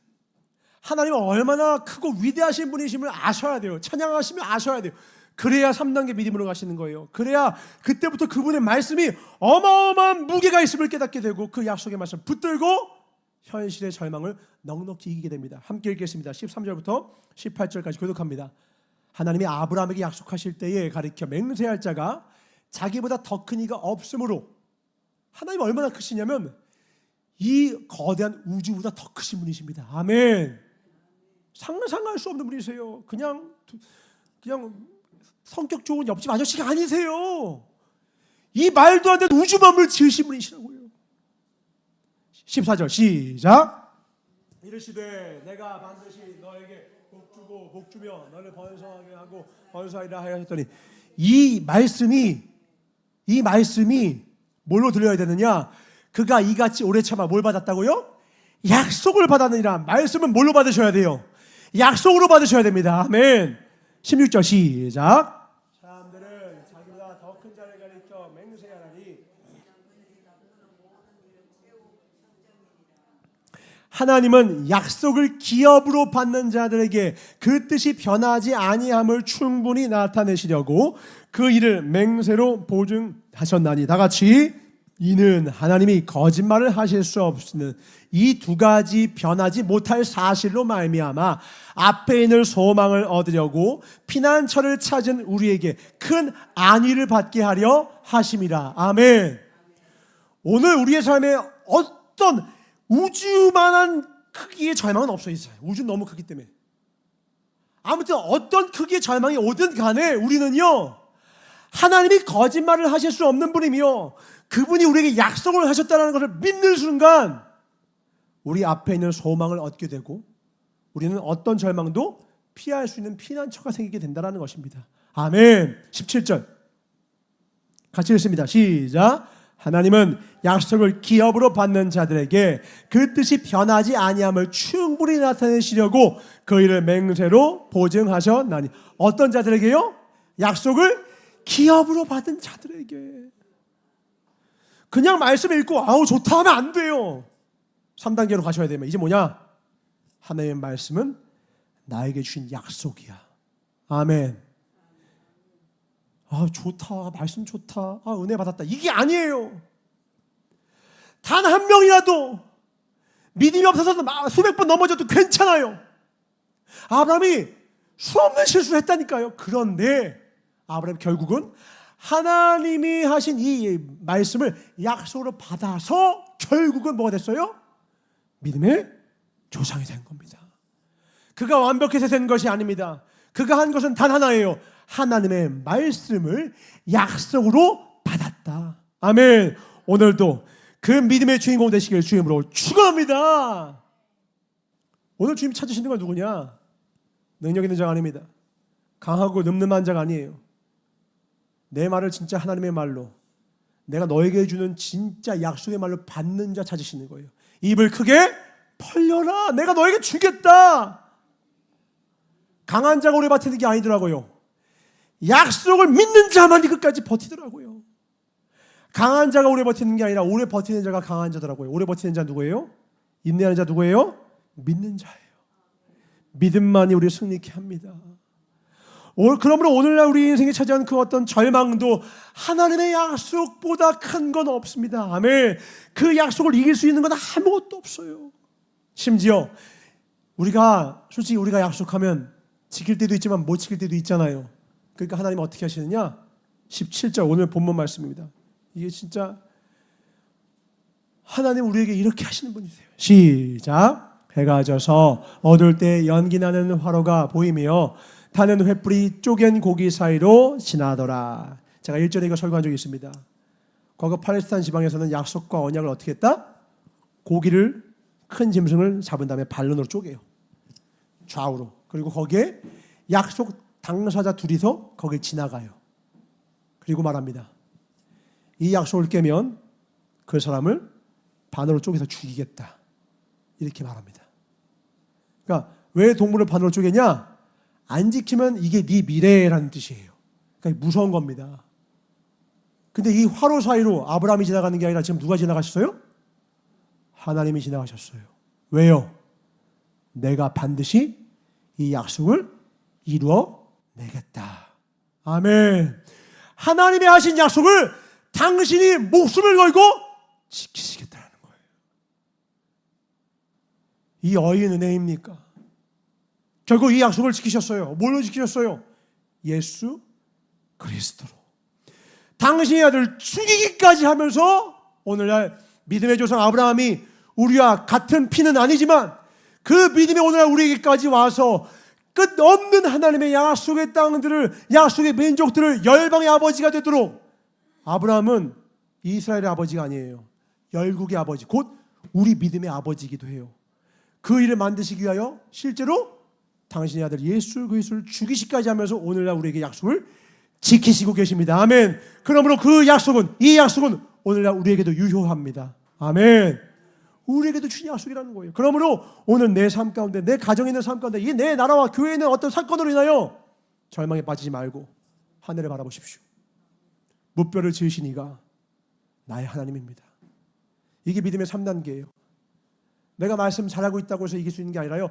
하나님은 얼마나 크고 위대하신 분이심을 아셔야 돼요. 찬양하시면 아셔야 돼요. 그래야 3단계 믿음으로 가시는 거예요. 그래야 그때부터 그분의 말씀이 어마어마한 무게가 있음을 깨닫게 되고 그 약속의 말씀 붙들고 현실의 절망을 넉넉히 이기게 됩니다. 함께 읽겠습니다. 13절부터 18절까지 교독합니다. 하나님이 아브라함에게 약속하실 때에 가리켜 맹세할 자가 자기보다 더 큰 이가 없으므로, 하나님이 얼마나 크시냐면 이 거대한 우주보다 더 크신 분이십니다. 아멘. 상상할 수 없는 분이세요. 그냥 성격 좋은 옆집 아저씨가 아니세요. 이 말도 안 되는 우주 만물을 지으신 분이시라고요. 14절 시작. 이르시되 내가 반드시 너에게 복 주고 복 주며 너를 번성하게 하고 번성하리라 하였더니, 이 말씀이 뭘로 들려야 되느냐? 그가 이같이 오래 참아 뭘 받았다고요? 약속을 받았느니라. 말씀은 뭘로 받으셔야 돼요? 약속으로 받으셔야 됩니다. 아멘. 16절 시작. 사람들은 자기보다 더 큰 자를 가리켜 맹세하라니 하나님은 약속을 기업으로 받는 자들에게 그 뜻이 변하지 아니함을 충분히 나타내시려고 그 일을 맹세로 보증하셨나니. 다 같이 이는 하나님이 거짓말을 하실 수 없는 이 두 가지 변하지 못할 사실로 말미암아 앞에 있는 소망을 얻으려고 피난처를 찾은 우리에게 큰 안위를 받게 하려 하심이라. 아멘. 오늘 우리의 삶에 어떤 우주만한 크기의 절망은 없어 있어요. 우주는 너무 크기 때문에. 아무튼 어떤 크기의 절망이 오든 간에 우리는요, 하나님이 거짓말을 하실 수 없는 분이며 그분이 우리에게 약속을 하셨다는 것을 믿는 순간 우리 앞에 있는 소망을 얻게 되고 우리는 어떤 절망도 피할 수 있는 피난처가 생기게 된다는 것입니다. 아멘. 17절 같이 읽습니다. 시작. 하나님은 약속을 기업으로 받는 자들에게 그 뜻이 변하지 아니함을 충분히 나타내시려고 그 일을 맹세로 보증하셨나니. 어떤 자들에게요? 약속을 기업으로 받은 자들에게. 그냥 말씀 읽고 아우 좋다 하면 안 돼요. 3단계로 가셔야 되면 이제 뭐냐? 하나님의 말씀은 나에게 주신 약속이야. 아멘. 아 좋다, 말씀 좋다, 아 은혜 받았다, 이게 아니에요. 단 한 명이라도 믿음이 없어서 수백 번 넘어져도 괜찮아요. 아브라함이 수없는 실수를 했다니까요. 그런데 아브라함 결국은 하나님이 하신 이 말씀을 약속으로 받아서 결국은 뭐가 됐어요? 믿음의 조상이 된 겁니다. 그가 완벽해서 된 것이 아닙니다. 그가 한 것은 단 하나예요. 하나님의 말씀을 약속으로 받았다. 아멘. 오늘도 그 믿음의 주인공 되시길 주님으로 축원합니다. 오늘 주님 찾으시는 건 누구냐? 능력 있는 자가 아닙니다. 강하고 늠름한 자가 아니에요. 내 말을 진짜 하나님의 말로, 내가 너에게 주는 진짜 약속의 말로 받는 자 찾으시는 거예요. 입을 크게 벌려라, 내가 너에게 주겠다. 강한 자가 오래 버티는 게 아니더라고요. 약속을 믿는 자만이 끝까지 버티더라고요. 강한 자가 오래 버티는 게 아니라 오래 버티는 자가 강한 자더라고요. 오래 버티는 자 누구예요? 인내하는 자 누구예요? 믿는 자예요. 믿음만이 우리를 승리케 합니다. 그러므로 오늘날 우리 인생에 차지한 그 어떤 절망도 하나님의 약속보다 큰 건 없습니다. 아멘. 그 약속을 이길 수 있는 건 아무것도 없어요. 심지어 솔직히 우리가 약속하면 지킬 때도 있지만 못 지킬 때도 있잖아요. 그러니까 하나님은 어떻게 하시느냐? 17절 오늘 본문 말씀입니다. 이게 진짜 하나님 우리에게 이렇게 하시는 분이세요. 시작. 해가 져서 어두울 때 연기나는 화로가 보이며 타는 횃불이 쪼갠 고기 사이로 지나더라. 제가 1절에 이거 설교한 적이 있습니다. 과거 팔레스타인 지방에서는 약속과 언약을 어떻게 했다? 고기를, 큰 짐승을 잡은 다음에 발론으로 쪼개요. 좌우로. 그리고 거기에 약속 당사자 둘이서 거길 지나가요. 그리고 말합니다. 이 약속을 깨면 그 사람을 반으로 쪼개서 죽이겠다. 이렇게 말합니다. 그러니까 왜 동물을 반으로 쪼개냐? 안 지키면 이게 네 미래라는 뜻이에요. 그러니까 무서운 겁니다. 근데 이 화로 사이로 아브라함이 지나가는 게 아니라 지금 누가 지나가셨어요? 하나님이 지나가셨어요. 왜요? 내가 반드시 이 약속을 이루어내겠다. 아멘. 하나님이 하신 약속을 당신이 목숨을 걸고 지키시겠다는 거예요. 이 어이인 은혜입니까? 결국 이 약속을 지키셨어요. 뭘로 지키셨어요? 예수 그리스도로. 당신의 아들 죽이기까지 하면서 오늘날 믿음의 조상 아브라함이 우리와 같은 피는 아니지만 그 믿음이 오늘날 우리에게까지 와서 끝없는 하나님의 약속의 땅들을, 약속의 민족들을 열방의 아버지가 되도록, 아브라함은 이스라엘의 아버지가 아니에요. 열국의 아버지, 곧 우리 믿음의 아버지이기도 해요. 그 일을 만드시기 위하여 실제로 당신의 아들 예수 그리스도를 죽이시기까지 하면서 오늘날 우리에게 약속을 지키시고 계십니다. 아멘. 그러므로 그 약속은, 이 약속은 오늘날 우리에게도 유효합니다. 아멘. 우리에게도 주신 약속이라는 거예요. 그러므로 오늘 내 삶 가운데, 내 가정에 있는 삶 가운데, 이 내 나라와 교회에 있는 어떤 사건으로 인하여 절망에 빠지지 말고 하늘을 바라보십시오. 무뼈를 지으신 이가 나의 하나님입니다. 이게 믿음의 3단계예요. 내가 말씀 잘하고 있다고 해서 이길 수 있는 게 아니라요,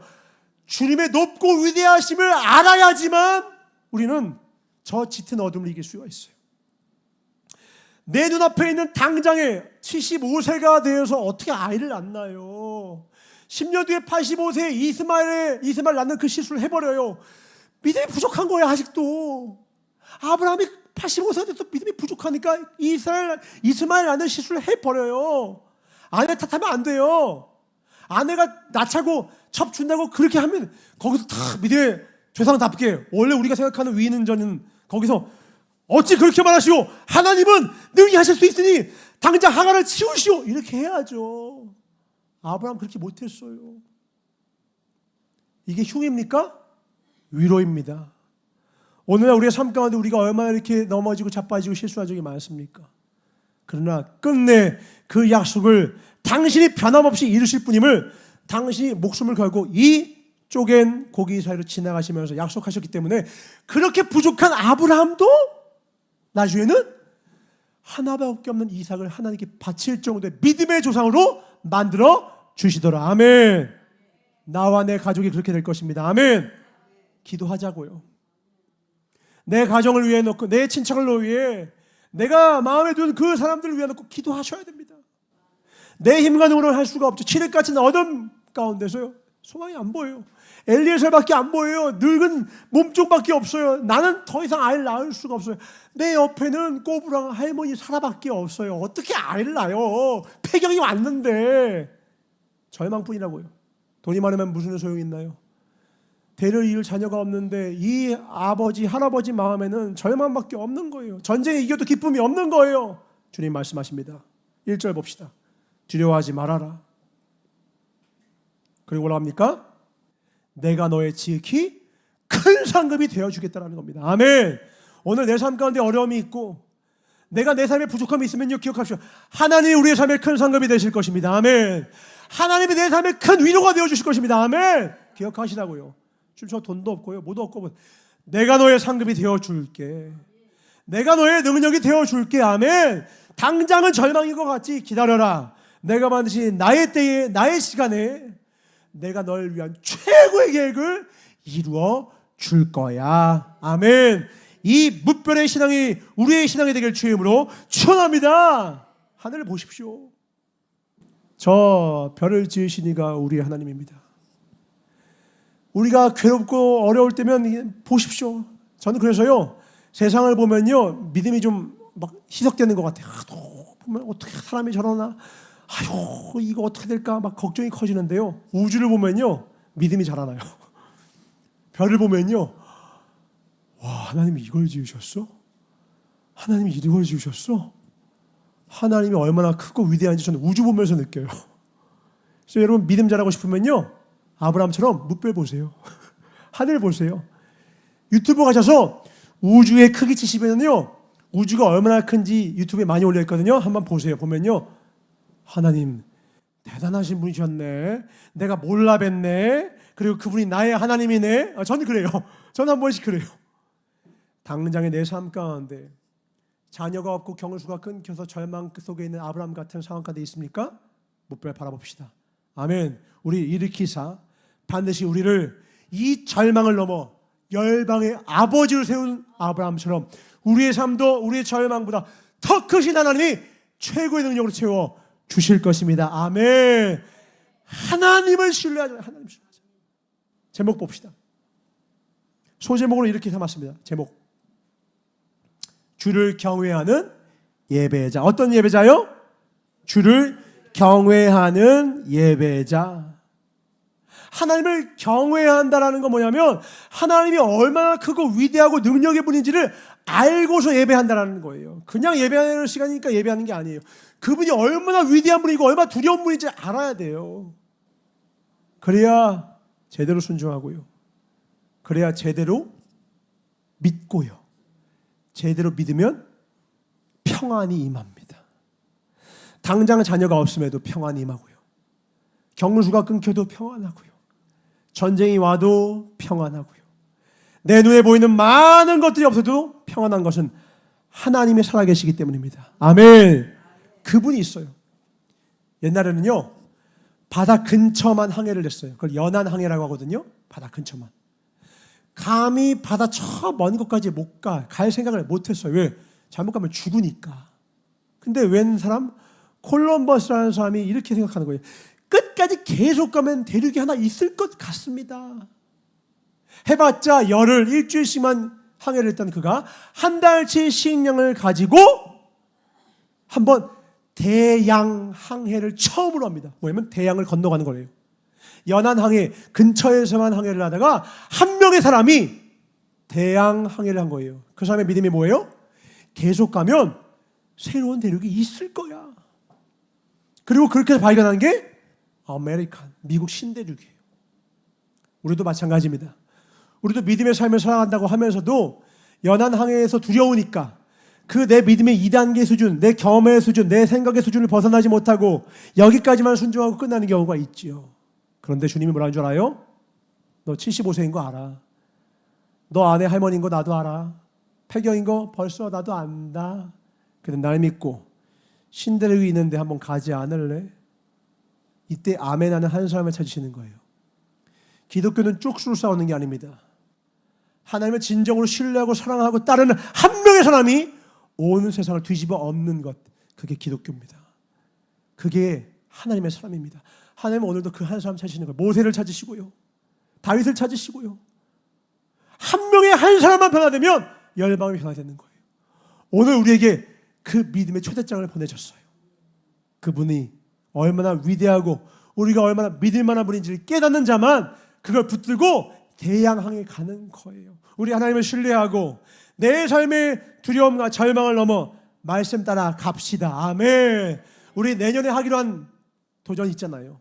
주님의 높고 위대하심을 알아야지만 우리는 저 짙은 어둠을 이길 수가 있어요. 내 눈앞에 있는 당장에 75세가 되어서 어떻게 아이를 낳나요? 10년 뒤에 85세에 이스마엘 낳는 그 실수를 해버려요. 믿음이 부족한 거예요. 아직도. 아브라함이 85세가 돼서 믿음이 부족하니까 이스마엘 낳는 실수를 해버려요. 아내 탓하면 안 돼요. 아내가 낳자고 첩 준다고 그렇게 하면 거기서 다 믿음의 조상답게 원래 우리가 생각하는 위인전은 거기서 어찌 그렇게 말하시오? 하나님은 능히 하실 수 있으니 당장 하갈을 치우시오. 이렇게 해야죠. 아브라함 그렇게 못했어요. 이게 흉입니까? 위로입니다. 오늘날 우리의 삶 가운데 우리가 얼마나 이렇게 넘어지고 자빠지고 실수한 적이 많습니까? 그러나 끝내 그 약속을 당신이 변함없이 이루실 분임을 당신이 목숨을 걸고 이 쪼갠 고기 사이로 지나가시면서 약속하셨기 때문에 그렇게 부족한 아브라함도 나중에는 하나밖에 없는 이삭을 하나님께 바칠 정도의 믿음의 조상으로 만들어 주시더라. 아멘. 나와 내 가족이 그렇게 될 것입니다. 아멘. 기도하자고요. 내 가정을 위해 놓고 내 친척을 위해 내가 마음에 둔 그 사람들을 위해 놓고 기도하셔야 됩니다. 내 힘과 능으로는 할 수가 없죠. 칠흑같은 어둠 가운데서요 소망이 안 보여요. 엘리에셀밖에 안 보여요. 늙은 몸종밖에 없어요. 나는 더 이상 아이를 낳을 수가 없어요. 내 옆에는 꼬부랑 할머니 사라밖에 없어요. 어떻게 아이를 낳아요? 폐경이 왔는데. 절망뿐이라고요. 돈이 많으면 무슨 소용이 있나요? 대를 이을 자녀가 없는데 이 아버지 할아버지 마음에는 절망밖에 없는 거예요. 전쟁에 이겨도 기쁨이 없는 거예요. 주님 말씀하십니다. 1절 봅시다. 두려워하지 말아라. 그리고 뭐라 합니까? 내가 너의 지극히 큰 상급이 되어주겠다는 겁니다. 아멘. 오늘 내 삶 가운데 어려움이 있고 내가 내 삶에 부족함이 있으면요 기억하십시오. 하나님이 우리의 삶에 큰 상급이 되실 것입니다. 아멘. 하나님이 내 삶에 큰 위로가 되어주실 것입니다. 아멘. 기억하시라고요. 지금 저 돈도 없고요 뭐도 없고 내가 너의 상급이 되어줄게. 내가 너의 능력이 되어줄게. 아멘. 당장은 절망인 것 같지 기다려라. 내가 반드시 나의 때에 나의 시간에 내가 널 위한 최고의 계획을 이루어 줄 거야. 아멘. 이 무별의 신앙이 우리의 신앙이 되길 주임으로 축원합니다. 하늘을 보십시오. 저 별을 지으신 이가 우리 하나님입니다. 우리가 괴롭고 어려울 때면 보십시오. 저는 그래서요 세상을 보면요 믿음이 좀 막 희석되는 것 같아요. 보면 어떻게 사람이 저러나, 아유 이거 어떻게 될까 막 걱정이 커지는데요. 우주를 보면요 믿음이 자라나요. 별을 보면요 와 하나님이 이걸 지으셨어? 하나님이 이걸 지으셨어? 하나님이 얼마나 크고 위대한지 저는 우주 보면서 느껴요. 그래서 여러분 믿음 자라고 싶으면요 아브라함처럼 뭇별 보세요. 하늘 보세요. 유튜브 가셔서 우주의 크기 치시면요 우주가 얼마나 큰지 유튜브에 많이 올려있거든요. 한번 보세요. 보면요 하나님 대단하신 분이셨네. 내가 몰라 뵀네. 그리고 그분이 나의 하나님이네. 저는 그래요. 저는 한 번씩 그래요. 당장의 내 삶 가운데 자녀가 없고 경수가 끊겨서 절망 속에 있는 아브라함 같은 상황 가운데 있습니까? 뭇별 바라봅시다. 아멘. 우리 일으키사 반드시 우리를 이 절망을 넘어 열방의 아버지를 세운 아브라함처럼 우리의 삶도 우리의 절망보다 더 크신 하나님이 최고의 능력으로 채워 주실 것입니다. 아멘. 하나님을 신뢰하자. 하나님 신뢰하자. 제목 봅시다. 소제목으로 이렇게 삼았습니다. 제목. 주를 경외하는 예배자. 어떤 예배자요? 주를 경외하는 예배자. 하나님을 경외한다라는 건 뭐냐면 하나님이 얼마나 크고 위대하고 능력의 분인지를 알고서 예배한다라는 거예요. 그냥 예배하는 시간이니까 예배하는 게 아니에요. 그분이 얼마나 위대한 분이고 얼마나 두려운 분인지 알아야 돼요. 그래야 제대로 순종하고요. 그래야 제대로 믿고요. 제대로 믿으면 평안이 임합니다. 당장 자녀가 없음에도 평안이 임하고요. 경수가 끊겨도 평안하고요. 전쟁이 와도 평안하고요. 내 눈에 보이는 많은 것들이 없어도 평안한 것은 하나님이 살아계시기 때문입니다. 아멘. 그분이 있어요. 옛날에는요 바다 근처만 항해를 했어요. 그걸 연안 항해라고 하거든요. 바다 근처만. 감히 바다 저 먼 곳까지 못 갈 생각을 못 했어요. 왜? 잘못 가면 죽으니까. 근데 웬 사람? 콜럼버스라는 사람이 이렇게 생각하는 거예요. 끝까지 계속 가면 대륙이 하나 있을 것 같습니다. 해봤자 열흘, 일주일씩만 항해를 했던 그가 한 달치 식량을 가지고 한번 대양 항해를 처음으로 합니다. 뭐냐면 대양을 건너가는 거예요. 연안 항해 근처에서만 항해를 하다가 한 명의 사람이 대양 항해를 한 거예요. 그 사람의 믿음이 뭐예요? 계속 가면 새로운 대륙이 있을 거야. 그리고 그렇게 발견한 게 아메리칸, 미국 신대륙이에요. 우리도 마찬가지입니다. 우리도 믿음의 삶을 살아간다고 하면서도 연안 항해에서 두려우니까 그 내 믿음의 2단계 수준, 내 경험의 수준, 내 생각의 수준을 벗어나지 못하고 여기까지만 순종하고 끝나는 경우가 있지요. 그런데 주님이 뭐라는 줄 알아요? 너 75세인 거 알아. 너 아내 할머니인 거 나도 알아. 폐경인 거 벌써 나도 안다. 근데 날 믿고 신대륙이 있는데 한번 가지 않을래? 이때 아멘 하는 한 사람을 찾으시는 거예요. 기독교는 쪽수로 싸우는 게 아닙니다. 하나님을 진정으로 신뢰하고 사랑하고 따르는 한 명의 사람이 온 세상을 뒤집어 엎는 것, 그게 기독교입니다. 그게 하나님의 사람입니다. 하나님은 오늘도 그 한 사람 찾으시는 거예요. 모세를 찾으시고요, 다윗을 찾으시고요. 한 명의 한 사람만 변화되면 열방이 변화되는 거예요. 오늘 우리에게 그 믿음의 초대장을 보내셨어요. 그분이 얼마나 위대하고 우리가 얼마나 믿을 만한 분인지를 깨닫는 자만 그걸 붙들고 대양항에 가는 거예요. 우리 하나님을 신뢰하고 내 삶의 두려움과 절망을 넘어 말씀 따라 갑시다. 아멘. 우리 내년에 하기로 한 도전이 있잖아요.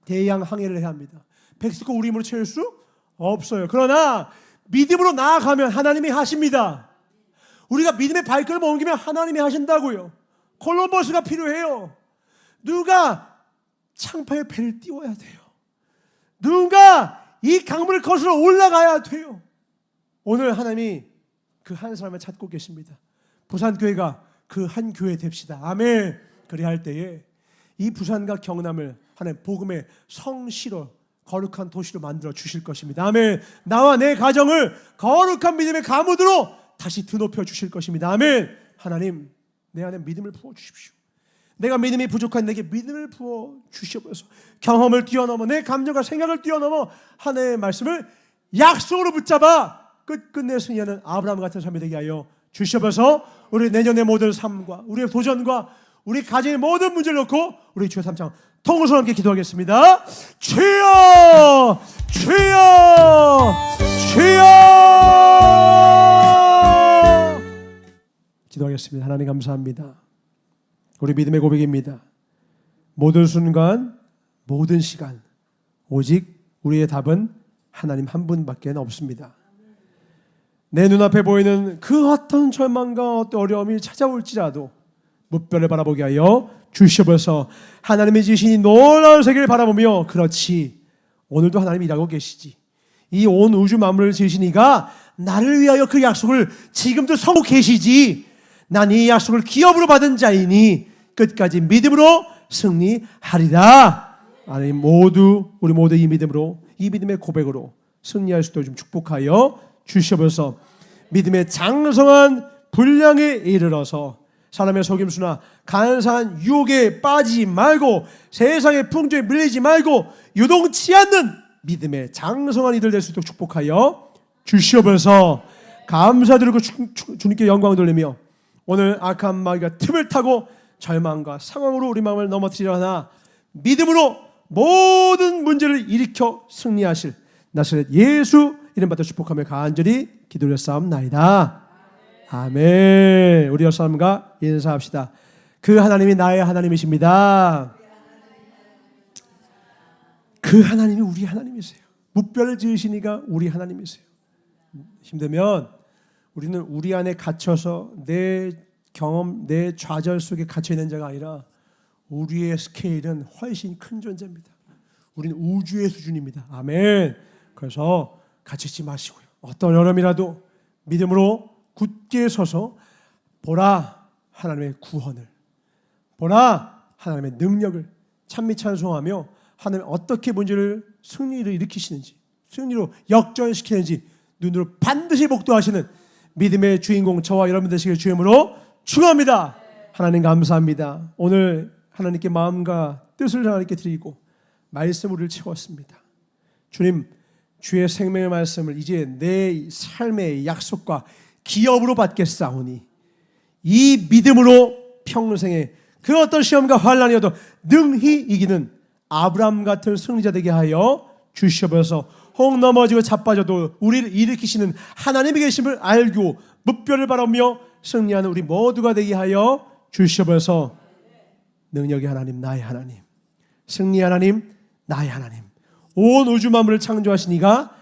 대양항해를 해야 합니다. 백스코 우리 힘으로 채울 수 없어요. 그러나 믿음으로 나아가면 하나님이 하십니다. 우리가 믿음의 발걸음을 옮기면 하나님이 하신다고요. 콜럼버스가 필요해요. 누가 창파의 배를 띄워야 돼요. 누가 이 강물을 거슬러 올라가야 돼요. 오늘 하나님이 그 한 사람을 찾고 계십니다. 부산교회가 그 한 교회 됩시다. 아멘. 그래야 할 때에 이 부산과 경남을 하나님 복음의 성시로 거룩한 도시로 만들어 주실 것입니다. 아멘. 나와 내 가정을 거룩한 믿음의 가문으로 다시 드높여 주실 것입니다. 아멘. 하나님, 내 안에 믿음을 부어 주십시오. 내가 믿음이 부족한 내게 믿음을 부어 주시옵소서. 경험을 뛰어넘어 내 감정과 생각을 뛰어넘어 하나님의 말씀을 약속으로 붙잡아 끝끝내 승리하는 아브라함 같은 삶이 되게 하여 주시옵소서. 우리 내년의 모든 삶과 우리의 도전과 우리 가정의 모든 문제를 놓고 우리 주의 3장 통으로 함께 기도하겠습니다. 주여, 주여, 주여. 기도하겠습니다. 하나님 감사합니다. 우리 믿음의 고백입니다. 모든 순간, 모든 시간, 오직 우리의 답은 하나님 한 분밖에 없습니다. 내 눈앞에 보이는 그 어떤 절망과 어떤 어려움이 찾아올지라도 무뼈를 바라보게 하여 주시옵소서. 하나님의 지신 이 놀라운 세계를 바라보며, 그렇지, 오늘도 하나님이 일하고 계시지. 이 온 우주 만물을 지으신 이가 나를 위하여 그 약속을 지금도 서고 계시지. 난 이 약속을 기업으로 받은 자이니 끝까지 믿음으로 승리하리라. 하나님 모두, 우리 모두 이 믿음으로, 이 믿음의 고백으로 승리할 수 있도록 좀 축복하여 주시옵소서. 믿음의 장성한 분량에 이르러서 사람의 속임수나 간사한 유혹에 빠지지 말고 세상의 풍조에 밀리지 말고 유동치 않는 믿음의 장성한 이들 될 수 있도록 축복하여 주시옵소서. 감사드리고 주님께 영광 돌리며 오늘 악한 마귀가 틈을 타고 절망과 상황으로 우리 마음을 넘어뜨리려 하나 믿음으로 모든 문제를 일으켜 승리하실 나사렛 예수 이름 받아 축복하며 간절히 기도드렸사옵나이다. 아멘. 우리 여러분과 인사합시다. 그 하나님이 나의 하나님이십니다. 그 하나님이 우리 하나님이세요. 무뼈를 지으신 이가 우리 하나님이세요. 힘들면 우리는 우리 안에 갇혀서 내 경험, 내 좌절 속에 갇혀있는 자가 아니라 우리의 스케일은 훨씬 큰 존재입니다. 우리는 우주의 수준입니다. 아멘. 그래서 갇히지 마시고요. 어떤 어려움이라도 믿음으로 굳게 서서 보라 하나님의 구원을, 보라 하나님의 능력을 찬미 찬송하며 하나님 어떻게 문제를 승리로 일으키시는지, 승리로 역전시키는지 눈으로 반드시 목도하시는 믿음의 주인공 저와 여러분 되시길 주임으로 축원합니다. 하나님 감사합니다. 오늘 하나님께 마음과 뜻을 하나님께 드리고 말씀으로 우리를 채웠습니다. 주님, 주의 생명의 말씀을 이제 내 삶의 약속과 기업으로 받겠사오니 이 믿음으로 평생에 그 어떤 시험과 환난이어도 능히 이기는 아브라함 같은 승리자 되게 하여 주시옵소서. 혹 넘어지고 자빠져도 우리를 일으키시는 하나님의 계심을 알고 묵별을 바라며 승리하는 우리 모두가 되게 하여 주시옵소서. 능력의 하나님, 나의 하나님, 승리의 하나님, 나의 하나님, 온 우주 만물을 창조하신 이가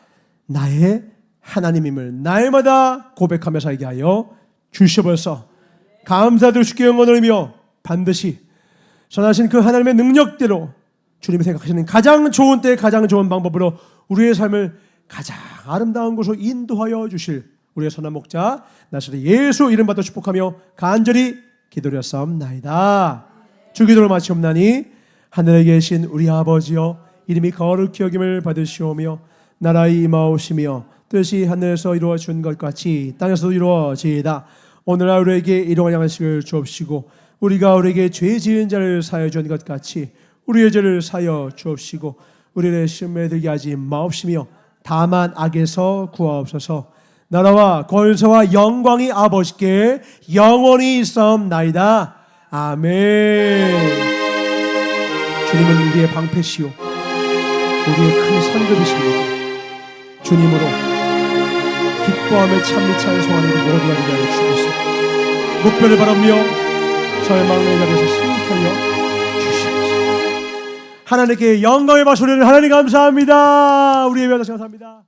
나의 하나님임을 날마다 고백하며 살게 하여 주시옵소서. 감사드리고 주께 영광을 돌리며 반드시 선하신 그 하나님의 능력대로 주님이 생각하시는 가장 좋은 때 가장 좋은 방법으로 우리의 삶을 가장 아름다운 곳으로 인도하여 주실 우리의 선한 목자 나사렛 예수 이름 받아 축복하며 간절히 기도드렸사옵나이다. 주기도를 마치옵나니 하늘에 계신 우리 아버지여 이름이 거룩히 여김을 받으시오며 나라의 임하오시며 뜻이 하늘에서 이루어진 것 같이 땅에서도 이루어지이다. 오늘 우리에게 일용할 양식을 주옵시고 우리가 우리에게 죄 지은 자를 사하여 준 것 같이 우리의 죄를 사하여 주옵시고 우리를 시험에 들게 하지 마옵시며 다만 악에서 구하옵소서. 나라와 권세와 영광이 아버지께 영원히 있사옵나이다. 아멘. 주님은 우리의 방패시오 우리의 큰 선급이십니다. 주님으로 기뻐하며 참미 찬송하는 그 모두가 되게 하여 주옵소서. 목표를 바라며 절망의 자리에서 승리케 하여 주시옵소서. 하나님께 영광의 박수를 하나님 감사합니다. 우리의 배우자 감사합니다.